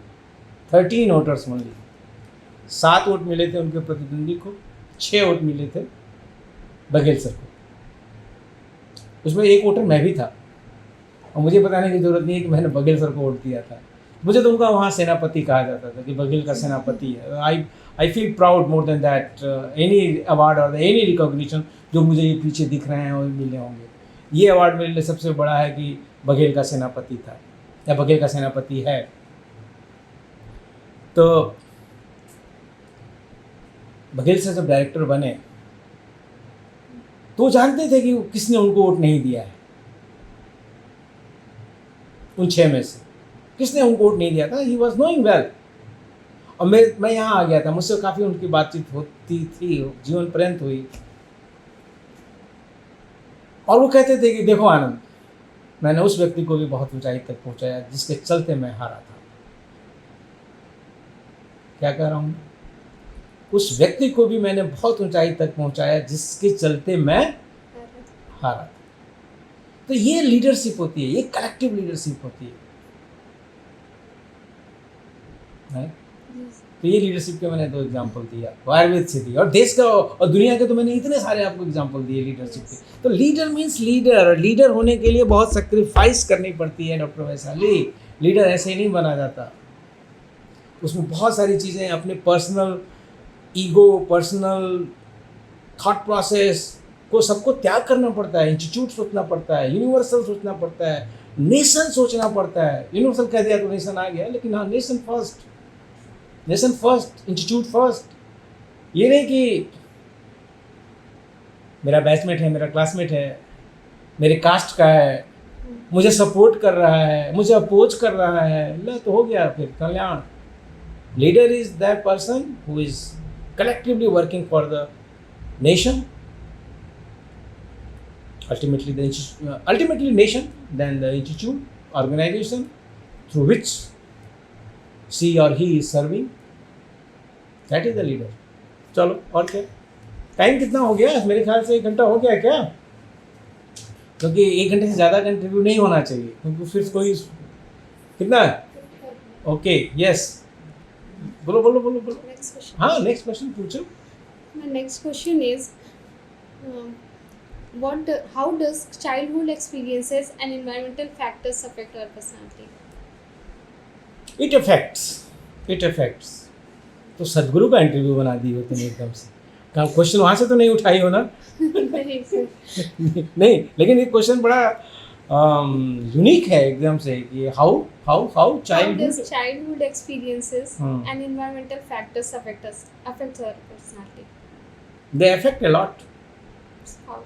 Speaker 2: 13 voters only. 7 vote मिले थे उनके प्रतिद्वंदी को, 6 वोट मिले थे बघेल सर को। उसमें 1 वोटर मैं भी था और मुझे बताने की जरूरत नहीं है कि मैंने बघेल सर को वोट दिया था। मुझे तो उनका वहाँ सेनापति कहा जाता था कि बघेल का सेनापति है। I feel proud more than that any award और एनी रिकॉग्निशन जो मुझे ये पीछे दिख रहे हैं और मिले होंगे। ये अवार्ड मेरे लिए सबसे बड़ा है कि बघेल का सेनापति था या बघेल का सेनापति है। तो बघेल सर जब डायरेक्टर बने तो जानते थे कि किसने उनको वोट नहीं दिया है। उन 6 में से किसने उनको वोट नहीं दिया था, ही वॉज नोइंग वेल। और मैं यहाँ आ गया था, मुझसे काफ़ी उनकी बातचीत होती थी, जीवन पर्यंत हुई। और वो कहते थे कि देखो आनंद, मैंने उस व्यक्ति को भी बहुत ऊंचाई तक पहुंचाया जिसके चलते मैं हारा था। क्या कह रहा हूँ? उस व्यक्ति को भी मैंने बहुत ऊंचाई तक पहुंचाया जिसके चलते मैं हारा था। तो ये लीडरशिप होती है, ये कलेक्टिव लीडरशिप होती है। तो ये लीडरशिप के मैंने 2 एग्जांपल दिए आपको, आयुर्वेद से दिए और देश का और दुनिया के तो मैंने इतने सारे आपको एग्जांपल दिए लीडरशिप के। तो लीडर मीन्स लीडर, और लीडर होने के लिए बहुत सेक्रीफाइस करनी पड़ती है डॉक्टर वैशाली। लीडर ऐसे ही नहीं बना जाता, उसमें बहुत सारी चीज़ें, अपने personal ego, personal thought process को सबको त्याग करना पड़ता है, इंस्टीट्यूट सोचना पड़ता है, यूनिवर्सल सोचना पड़ता है, नेशन सोचना पड़ता है। यूनिवर्सल कह दिया तो नेशन आ गया, लेकिन हाँ nation first, nation first, institute first. ये नहीं कि मेरा बैचमेट है, मेरा क्लासमेट है, मेरे कास्ट का है, मुझे सपोर्ट कर रहा है, मुझे अपोज कर रहा है, ला तो हो गया फिर कल्याण। Leader is that person who is collectively working for the nation, ultimately nation, then the institute, organization through which she or he is serving, that is the leader. चलो और क्या, टाइम कितना हो गया? मेरे ख्याल से 1 घंटा हो गया क्या? क्योंकि 1 घंटे से ज़्यादा का इंटरव्यू नहीं होना चाहिए, क्योंकि फिर कोई कितना। ओके, यस, बोलो बोलो बोलो बोलो।
Speaker 1: Next question.
Speaker 2: हाँ, नेक्स्ट क्वेश्चन पूछो।
Speaker 1: My next question is, how does childhood experiences and environmental factors affect our personality?
Speaker 2: It affects. तो सदगुरु का इंटरव्यू बना दी हो तुम एकदम से। कहा क्वेश्चन वहाँ से तो नहीं उठाई हो ना?
Speaker 1: नहीं sir.
Speaker 2: नहीं, लेकिन ये क्वेश्चन बड़ा यूनिक है एकदम से कि how
Speaker 1: How does
Speaker 2: childhood
Speaker 1: childhood experiences
Speaker 2: Hmm.
Speaker 1: and environmental factors affect our personality?
Speaker 2: They affect a lot.
Speaker 1: How?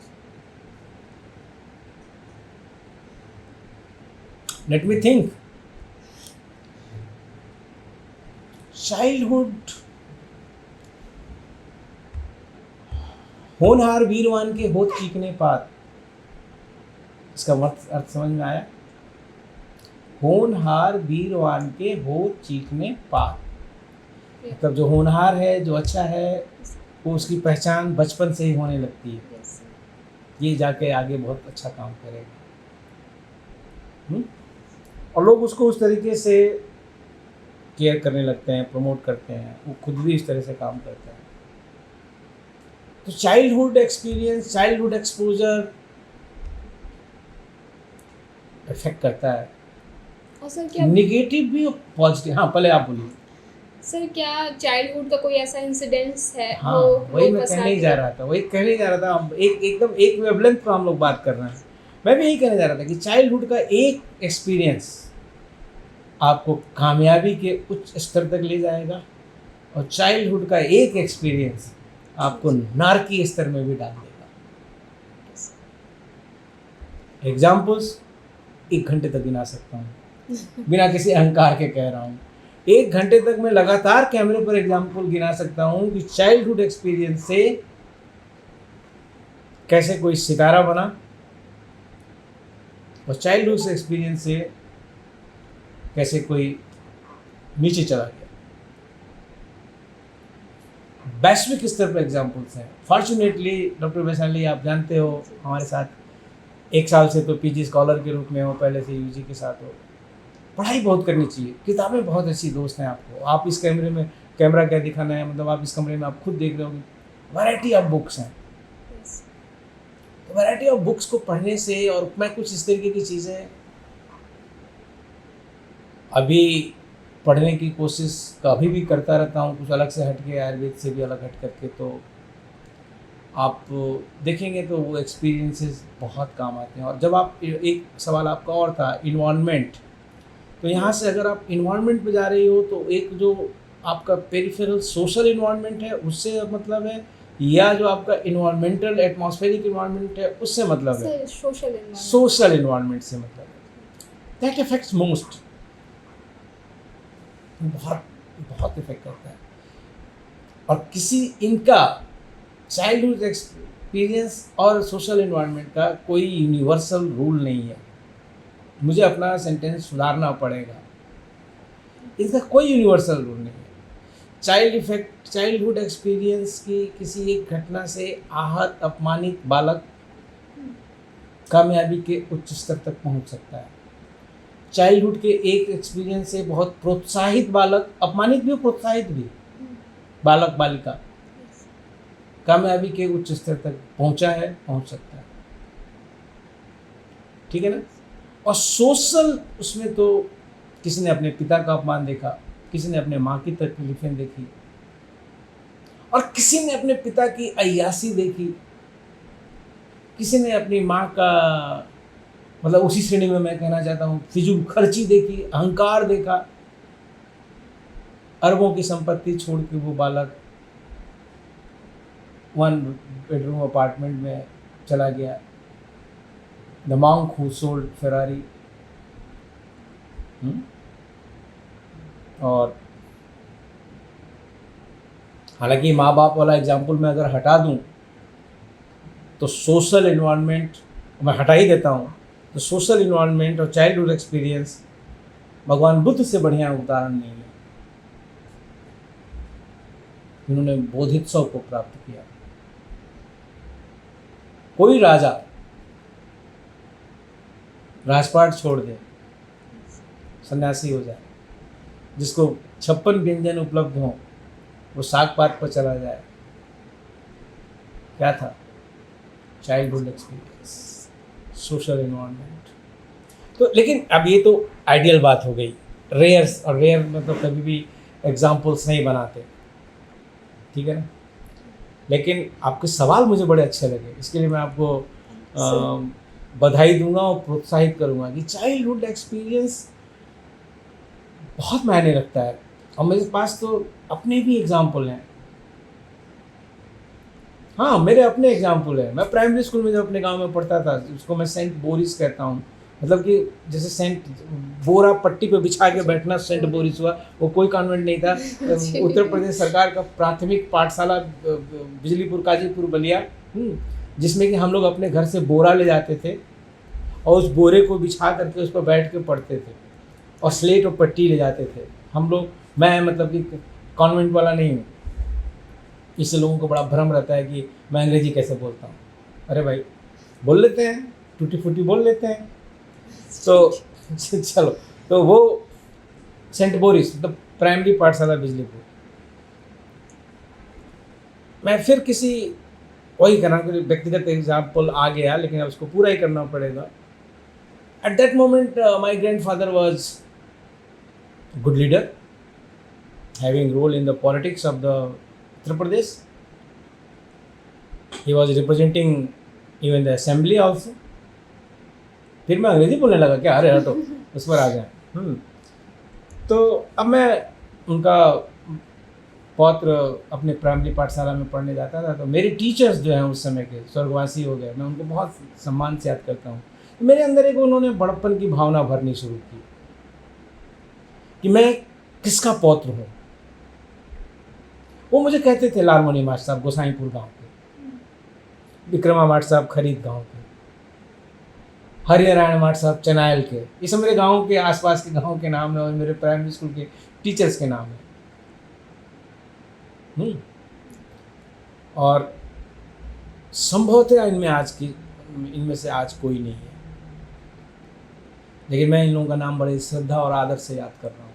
Speaker 2: Let me think. Childhood होनहार वीरवान के होत चीखने पात, इसका अर्थ समझ में आया? होनहार वीरवान के होत चीखने पात, मतलब जो होनहार है, जो अच्छा है, वो उसकी पहचान बचपन से ही होने लगती है।
Speaker 1: Yes sir.
Speaker 2: ये जाके आगे बहुत अच्छा काम करेगा। और लोग उसको उस तरीके से केयर करने लगते हैं, प्रमोट करते हैं, वो खुद भी इस तरह से काम करता है। तो childhood experience, childhood exposure effect करता है,
Speaker 1: और सर क्या
Speaker 2: निगेटिव भी और पॉजिटिव। हाँ, पहले आप बोलिए।
Speaker 1: सर क्या चाइल्डहुड का कोई ऐसा इंसिडेंस है
Speaker 2: हाँ, वही मैं कहने ही जा रहा था, एकदम एक वेवलेंथ पर हम लोग बात कर रहे हैं। मैं भी यही कहने जा रहा था कि चाइल्डहुड का एक एक्सपीरियंस आपको कामयाबी के उच्च स्तर तक ले जाएगा, और चाइल्डहुड का एक एक्सपीरियंस आपको नारकी स्तर में भी डाल देगा। एग्जाम्पल्स 1 घंटे तक गिना सकता हूँ, बिना किसी अहंकार के कह रहा हूँ। 1 घंटे तक मैं लगातार कैमरे पर एग्जाम्पल गिना सकता हूँ कि चाइल्डहुड एक्सपीरियंस से कैसे कोई सितारा बना, और चाइल्डहुड एक्सपीरियंस से कैसे कोई नीचे चला गया। वैश्विक स्तर पर एग्जाम्पल्स हैं। फॉर्चुनेटली डॉक्टर वैशाली, आप जानते हो, हमारे साथ 1 साल से तो पीजी स्कॉलर के रूप में हो, पहले से यूजी के साथ हो। पढ़ाई बहुत करनी चाहिए, किताबें बहुत अच्छी दोस्त हैं आपको। आप इस कैमरे में, कैमरा क्या दिखाना है, मतलब आप इस कमरे में आप खुद देख रहे होगे, वैरायटी ऑफ बुक्स हैं।
Speaker 1: Yes.
Speaker 2: तो वैरायटी ऑफ बुक्स को पढ़ने से, और मैं कुछ इस तरीके की चीज़ें अभी पढ़ने की कोशिश कभी भी करता रहता हूँ, कुछ अलग से हट के, आयुर्वेद से भी अलग हट करके। तो आप देखेंगे तो वो एक्सपीरियंसेस बहुत काम आते हैं। और जब आप, एक सवाल आपका और था, इन्वायरमेंट, तो यहाँ से अगर आप इन्वायरमेंट पे जा रही हो, तो एक जो आपका पेरिफेरल सोशल इन्वायरमेंट है उससे मतलब है, या जो आपका इन्वायरमेंटल एटमॉस्फेरिक इन्वायरमेंट है उससे मतलब है,
Speaker 1: sir social environment.
Speaker 2: Social environment से मतलब है। दैट इफेक्ट्स मोस्ट, बहुत बहुत इफेक्ट करता है। और किसी इनका चाइल्डहुड एक्सपीरियंस और सोशल इन्वायरमेंट का कोई यूनिवर्सल रूल नहीं है। मुझे अपना सेंटेंस सुधारना पड़ेगा, इसका कोई यूनिवर्सल रूल नहीं है। चाइल्डहुड एक्सपीरियंस की किसी एक घटना से आहत, अपमानित बालक कामयाबी के उच्च स्तर तक पहुंच सकता है। चाइल्डहुड के एक एक्सपीरियंस से बहुत प्रोत्साहित बालक, अपमानित भी प्रोत्साहित भी बालक बालिका कामयाबी के उच्च स्तर तक पहुंचा है, पहुंच सकता है। ठीक है ना? और सोशल, उसमें तो किसी ने अपने पिता का अपमान देखा, किसी ने अपने माँ की तकलीफें देखी, और किसी ने अपने पिता की अय्यासी देखी, किसी ने अपनी माँ का, मतलब उसी श्रेणी में मैं कहना चाहता हूँ, फिजूल खर्ची देखी, अहंकार देखा। अरबों की संपत्ति छोड़ के वो बालक 1 बेडरूम अपार्टमेंट में चला गया। The monk who sold Ferrari। और हालांकि माँ बाप वाला एग्जाम्पल मैं अगर हटा दूं तो सोशल इन्वायरमेंट मैं हटा ही देता हूँ, तो सोशल इन्वायरमेंट और चाइल्डहुड एक्सपीरियंस भगवान बुद्ध से बढ़िया उदाहरण नहीं है। उन्होंने बोधित्सव को प्राप्त किया। कोई राजा राजपाट छोड़ दे, सन्यासी हो जाए, जिसको 56 व्यंजन उपलब्ध हों, वो साग पात पर चला जाए। क्या था? Childhood experience, social environment. तो लेकिन अब ये तो आइडियल बात हो गई, रेयर्स, और रेयर मतलब कभी भी एग्जाम्पल्स नहीं बनाते, ठीक है ना। लेकिन आपके सवाल मुझे बड़े अच्छे लगे, इसके लिए मैं आपको बधाई दूंगा और प्रोत्साहित करूंगा कि चाइल्डहुड एक्सपीरियंस बहुत मायने रखता है। और मेरे पास तो अपने भी एग्जाम्पल हैं। हाँ, मेरे अपने एग्जाम्पल हैं। मैं प्राइमरी स्कूल में जब अपने गांव में पढ़ता था, उसको मैं सेंट बोरिस कहता हूँ, मतलब कि जैसे सेंट बोरा पट्टी पे बिछा के बैठना सेंट बोरिस हुआ। वो कोई कॉन्वेंट नहीं था, उत्तर प्रदेश सरकार का प्राथमिक पाठशाला बिजलीपुर काजीपुर बलिया, जिसमें कि हम लोग अपने घर से बोरा ले जाते थे और उस बोरे को बिछा करके उस पर बैठ के पढ़ते थे, और स्लेट और पट्टी ले जाते थे हम लोग। मैं मतलब कि कॉन्वेंट वाला नहीं हूँ, इससे लोगों को बड़ा भ्रम रहता है कि मैं अंग्रेजी कैसे बोलता हूँ। अरे भाई, बोल लेते हैं, टूटी फूटी बोल लेते हैं। तो चलो, तो वो सेंट बोरिस मतलब प्राइमरी पाठशाला बिजलीपुर। मैं फिर किसी वही करना, व्यक्तिगत एग्जाम्पल आ गया, लेकिन अब उसको पूरा ही करना पड़ेगा। At that moment my grandfather was good leader, having role in the politics of the Uttar Pradesh. He was representing even the assembly also. फिर मैं अंग्रेजी बोलने लगा क्या? अरे हटो, उस पर आ गया। तो अब मैं उनका पौत्र अपने प्राइमरी पाठशाला में पढ़ने जाता था, तो मेरे टीचर्स जो हैं उस समय के स्वर्गवासी हो गए, मैं उनको बहुत सम्मान से याद करता हूँ। तो मेरे अंदर एक उन्होंने बड़प्पन की भावना भरनी शुरू की कि मैं किसका पौत्र हूँ। वो मुझे कहते थे लालमणि मास्टर साहब गोसाईपुर गांव के, विक्रमा मास्टर साहब खरीद गांव के, हरिनारायण मास्टर साहब चनायल के। ये सब मेरे गांव के आसपास के गांव के नाम है और मेरे प्राइमरी स्कूल के टीचर्स के नाम है। और संभवतः इनमें से आज कोई नहीं है, लेकिन मैं इन लोगों का नाम बड़े श्रद्धा और आदर से याद कर रहा हूँ।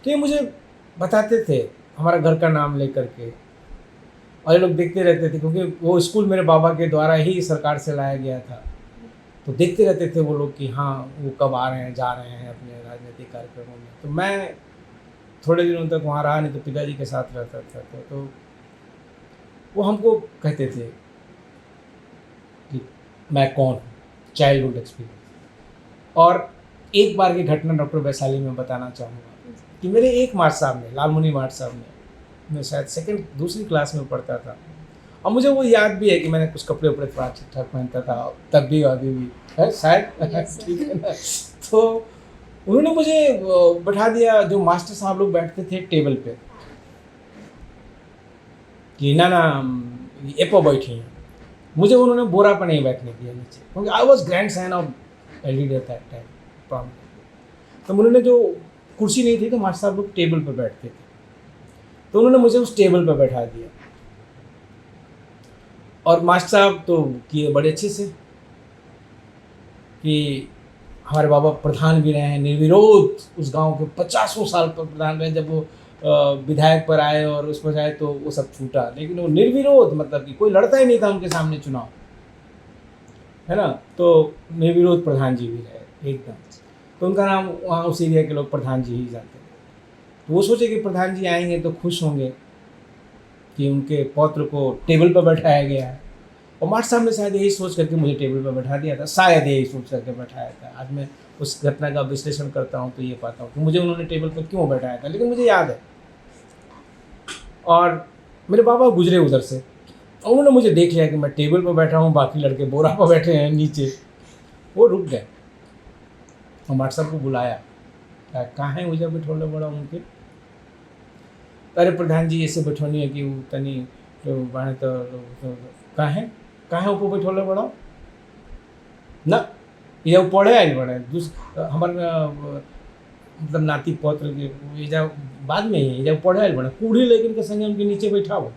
Speaker 2: तो ये मुझे बताते थे हमारा घर का नाम लेकर के, और ये लोग देखते रहते थे, क्योंकि वो स्कूल मेरे बाबा के द्वारा ही सरकार से लाया गया था। तो देखते रहते थे वो लोग कि हाँ वो कब आ रहे हैं, जा रहे हैं अपने राजनीतिक कार्यक्रमों में। तो मैं थोड़े दिनों तक वहाँ रहा, नहीं तो पिताजी के साथ रहता था। तो वो हमको कहते थे कि मैं कौन हूँ, चाइल्डहुड एक्सपीरियंस। और एक बार की घटना डॉक्टर वैशाली में बताना चाहूँगा कि मेरे एक मास्टर साहब ने, लालमुनि मास्टर साहब ने, मैं शायद दूसरी क्लास में पढ़ता था, और मुझे वो याद भी है कि मैंने कुछ कपड़े उपड़े थोड़ा ठीक ठाक पहनता था, तब भी अभी भी है शायद, ठीक है ना। तो उन्होंने मुझे बैठा दिया, जो मास्टर साहब लोग बैठते थे टेबल पे, कि ना एपो बैठी हैं। मुझे उन्होंने बोरा पर नहीं बैठने दिया नीचे, क्योंकि I was grandson of LD at that time. तो उन्होंने जो कुर्सी नहीं थी, तो मास्टर साहब लोग टेबल पर बैठते थे, तो उन्होंने मुझे उस टेबल पर बैठा दिया। और मास्टर साहब तो किए बड़े अच्छे से कि हमारे बाबा प्रधान भी रहे हैं निर्विरोध, उस गांव के 50 साल पर प्रधान रहे। जब वो विधायक पर आए और उस पर जाए तो वो सब छूटा, लेकिन वो निर्विरोध, मतलब कि कोई लड़ता ही नहीं था उनके सामने चुनाव, है ना। तो निर्विरोध प्रधान जी भी रहे एकदम। तो उनका नाम वहाँ उस एरिया के लोग प्रधान जी ही जाते हैं। तो वो सोचे कि प्रधान जी आएंगे तो खुश होंगे कि उनके पौत्र को टेबल पर बैठाया गया है, और मास्टर साहब ने शायद यही सोच करके मुझे टेबल पर बैठा दिया था, शायद यही सोच करके बैठाया था। आज मैं उस घटना का विश्लेषण करता हूँ तो ये पाता हूँ कि मुझे उन्होंने टेबल पर क्यों बैठाया था, लेकिन मुझे याद है। और मेरे बाबा गुजरे उधर से, और उन्होंने मुझे देख लिया कि मैं टेबल पर बैठा हूँ, बाकी लड़के बोरा पर बैठे हैं नीचे। वो रुक गए और मास्टर साहब को बुलाया, कहाँ है मुझे बैठोले बड़ा उनके, अरे प्रधान जी ऐसे बैठोनी है कि वो तनी तो बाणे तो कहाँ है ऊपर बैठोले बड़ा ना, ये पढ़े आए बड़े हमार मतलब नाती पौत्र के ये जा बाद में ही जब पढ़े आए बड़ा कूढ़ी लेकिन के संगे उनके नीचे बैठा हो।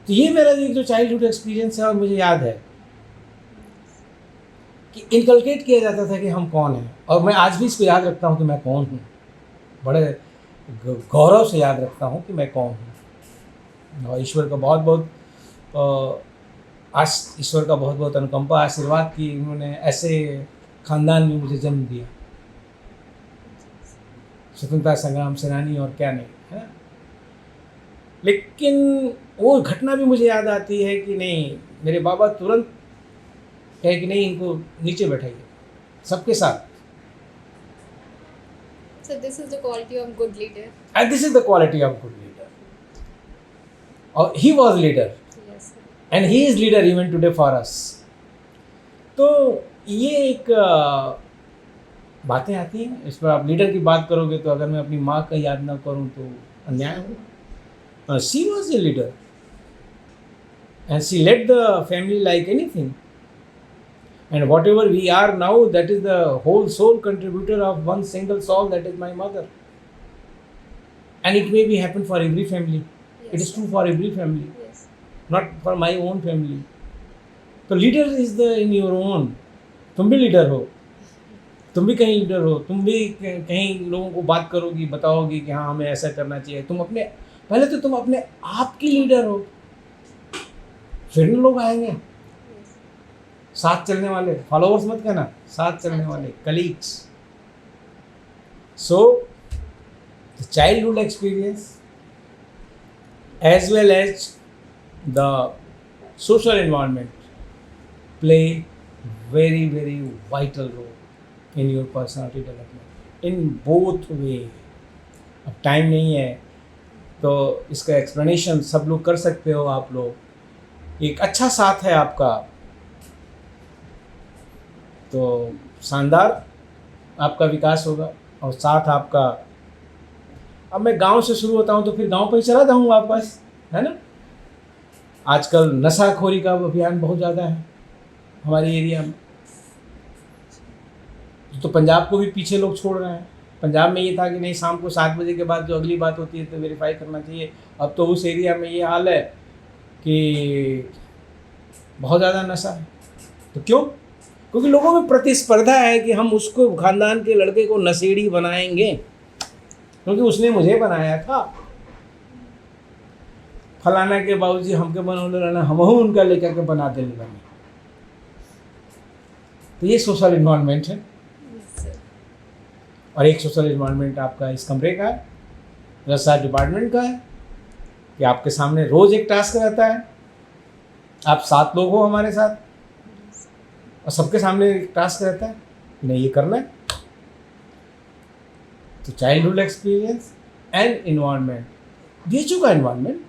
Speaker 2: तो ये मेरा एक जो चाइल्डहुड एक्सपीरियंस है, और मुझे याद है कि इनकलकेट किया जाता था कि हम कौन हैं, और मैं आज भी इसको याद रखता हूँ कि मैं कौन हूँ, बड़े गौरव से याद रखता हूँ कि मैं कौन हूँ। और ईश्वर का बहुत बहुत ईश्वर का बहुत बहुत अनुकंपा आशीर्वाद कि उन्होंने ऐसे खानदान में मुझे जन्म दिया, स्वतंत्रता संग्राम सेनानी और क्या नहीं है ना। लेकिन वो घटना भी मुझे याद आती है कि नहीं, मेरे बाबा तुरंत कहे कि नहीं इनको नीचे बैठाइए सबके साथ।
Speaker 1: So this is the quality of good leader.
Speaker 2: And this is the quality of good leader. Or he was leader.
Speaker 1: Yes, sir.
Speaker 2: And he is leader even today for us. तो ये एक बातें आती हैं, इस पर आप लीडर की बात करोगे तो अगर मैं अपनी माँ का याद ना करूँ तो अन्याय होगा। She was a leader. And she led the family like anything. And whatever we are now, that is the whole sole contributor of one single soul, that is my mother. And it may be happen for every family.
Speaker 1: Yes,
Speaker 2: It is
Speaker 1: sir.
Speaker 2: true for every family,
Speaker 1: Yes.
Speaker 2: not for my own family. तो leader is the in your own. तुम भी leader हो, तुम भी कहीं leader हो, तुम भी कहीं लोगों को बात करोगी, बताओगी कि हाँ हमें ऐसा करना चाहिए। तुम अपने पहले तो तुम अपने आप की लीडर हो, फिर न लोग आएंगे
Speaker 1: Yes.
Speaker 2: साथ चलने वाले। फॉलोअर्स मत कहना, साथ चलने वाले, colleagues. So the childhood experience as well as the social environment play very very vital role in your personality development in both way. अब टाइम नहीं है तो इसका एक्सप्लेनेशन सब लोग कर सकते हो आप लोग। एक अच्छा साथ है आपका तो शानदार आपका विकास होगा, और साथ आपका। अब मैं गांव से शुरू होता हूं तो फिर गांव पर ही चला जाऊँ वापस, है ना। आजकल नशाखोरी का अभियान बहुत ज़्यादा है हमारे एरिया में, तो पंजाब को भी पीछे लोग छोड़ रहे हैं। पंजाब में ये था कि नहीं, शाम को 7 बजे के बाद जो अगली बात होती है तो वेरीफाई करना चाहिए। अब तो उस एरिया में ये हाल है कि बहुत ज़्यादा नशा है। तो क्यों? क्योंकि लोगों में प्रतिस्पर्धा है कि हम उसको खानदान के लड़के को नशेड़ी बनाएंगे, क्योंकि उसने मुझे बनाया था। फलाना के बाबूजी हमके बनौले रहना, हमहू उनका लेकर के बना देने बने। तो ये सोशल इन्वायरमेंट है।
Speaker 1: Yes, sir.
Speaker 2: और एक सोशल इन्वायरमेंट आपका इस कमरे का है, रसा डिपार्टमेंट का है, कि आपके सामने रोज एक टास्क रहता है। आप 7 लोग हो हमारे साथ, और सबके सामने एक टास्क रहता है, नहीं ये करना है। तो childhood experience and environment, BHU का इन्वायरमेंट,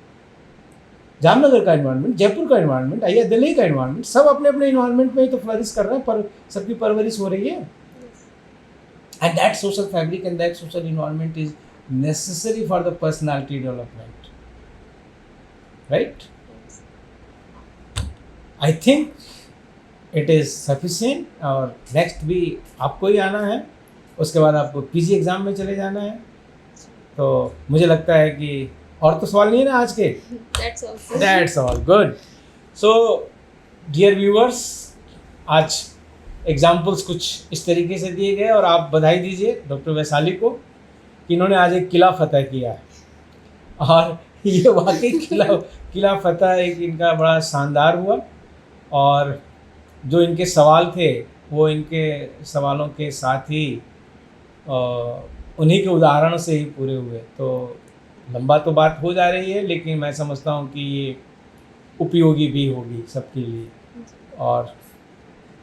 Speaker 2: जामनगर का इन्वायरमेंट, जयपुर का इन्वायरमेंट, या दिल्ली का इन्वायरमेंट, सब अपने अपने इन्वायरमेंट में ही तो फ्लरिश कर रहे हैं, पर सबकी परवरिश हो रही है।
Speaker 1: Yes.
Speaker 2: And that social fabric and that social environment is necessary for the personality development, right.
Speaker 1: Yes.
Speaker 2: I think it is sufficient. और नेक्स्ट भी आपको ही आना है, उसके बाद आपको पीजी एग्ज़ाम में चले जाना है। तो मुझे लगता है कि और तो सवाल नहीं है ना आज के।
Speaker 1: That's all, sir.
Speaker 2: That's all good. So dear viewers, आज एग्जाम्पल्स कुछ इस तरीके से दिए गए, और आप बधाई दीजिए डॉक्टर वैशाली को कि इन्होंने आज एक किला फतह किया है। और ये वाकई किला फतह एक इनका बड़ा शानदार हुआ, और जो इनके सवाल थे वो इनके सवालों के साथ ही उन्हीं के उदाहरण से ही पूरे हुए। तो लंबा तो बात हो जा रही है, लेकिन मैं समझता हूँ कि ये उपयोगी भी होगी सबके लिए। और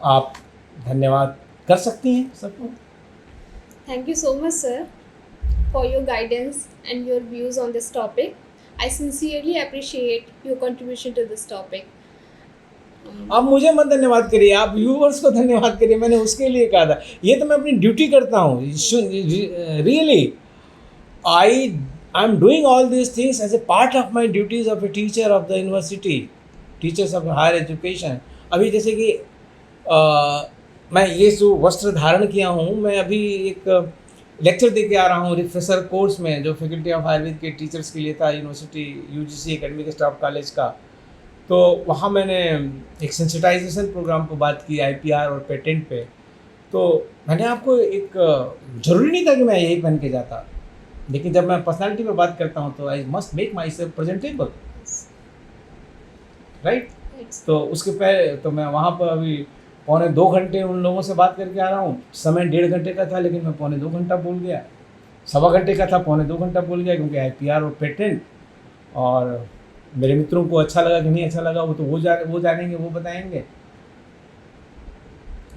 Speaker 2: आप धन्यवाद कर सकती हैं सबको।
Speaker 1: Thank you so much, sir, for your guidance and your views on this topic. I sincerely appreciate your contribution to this topic.
Speaker 2: आप मुझे मत धन्यवाद करिए, आप व्यूवर्स को धन्यवाद करिए, मैंने उसके लिए कहा था। ये तो मैं अपनी ड्यूटी करता हूँ। Really I am doing all this things as a part of my duties of a teacher of the university, teachers of higher education. अभी जैसे कि मैं ये जो वस्त्र धारण किया हूँ, मैं अभी एक लेक्चर दे के आ रहा हूँ रिफ्रेशर कोर्स में, जो फैकल्टी ऑफ आयुर्वेद के टीचर्स के लिए था, university UGC academic staff college का। तो वहाँ मैंने एक सेंसिटाइजेशन प्रोग्राम पर बात की, आईपीआर और पेटेंट पे। तो मैंने आपको एक ज़रूरी नहीं था कि मैं यही पहन के जाता, लेकिन जब मैं पर्सनालिटी पे बात करता हूँ तो I must make my self presentable, right.
Speaker 1: It's
Speaker 2: तो उसके पहले तो मैं वहाँ पर अभी 1.25 घंटे उन लोगों से बात करके आ रहा हूँ। समय 1.5 घंटे का था, लेकिन मैं 1.25 घंटा बोल गया। 1.25 घंटे का था, 1.25 घंटा बोल गया, क्योंकि आईपीआर और पेटेंट। और मेरे मित्रों को अच्छा लगा कि नहीं अच्छा लगा, वो तो वो जानेंगे, वो बताएंगे।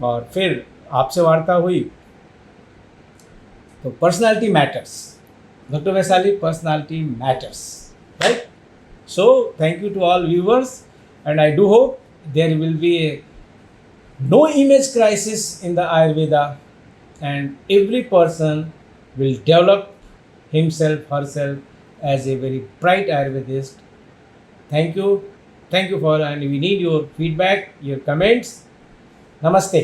Speaker 2: और फिर आपसे वार्ता हुई। तो personality matters, doctor Vaishali, personality matters, right. So thank you to all viewers, and I do hope there will be no image crisis in the Ayurveda, and every person will develop himself, herself as a very bright Ayurvedist. Thank you for, and we need your feedback, your comments. Namaste.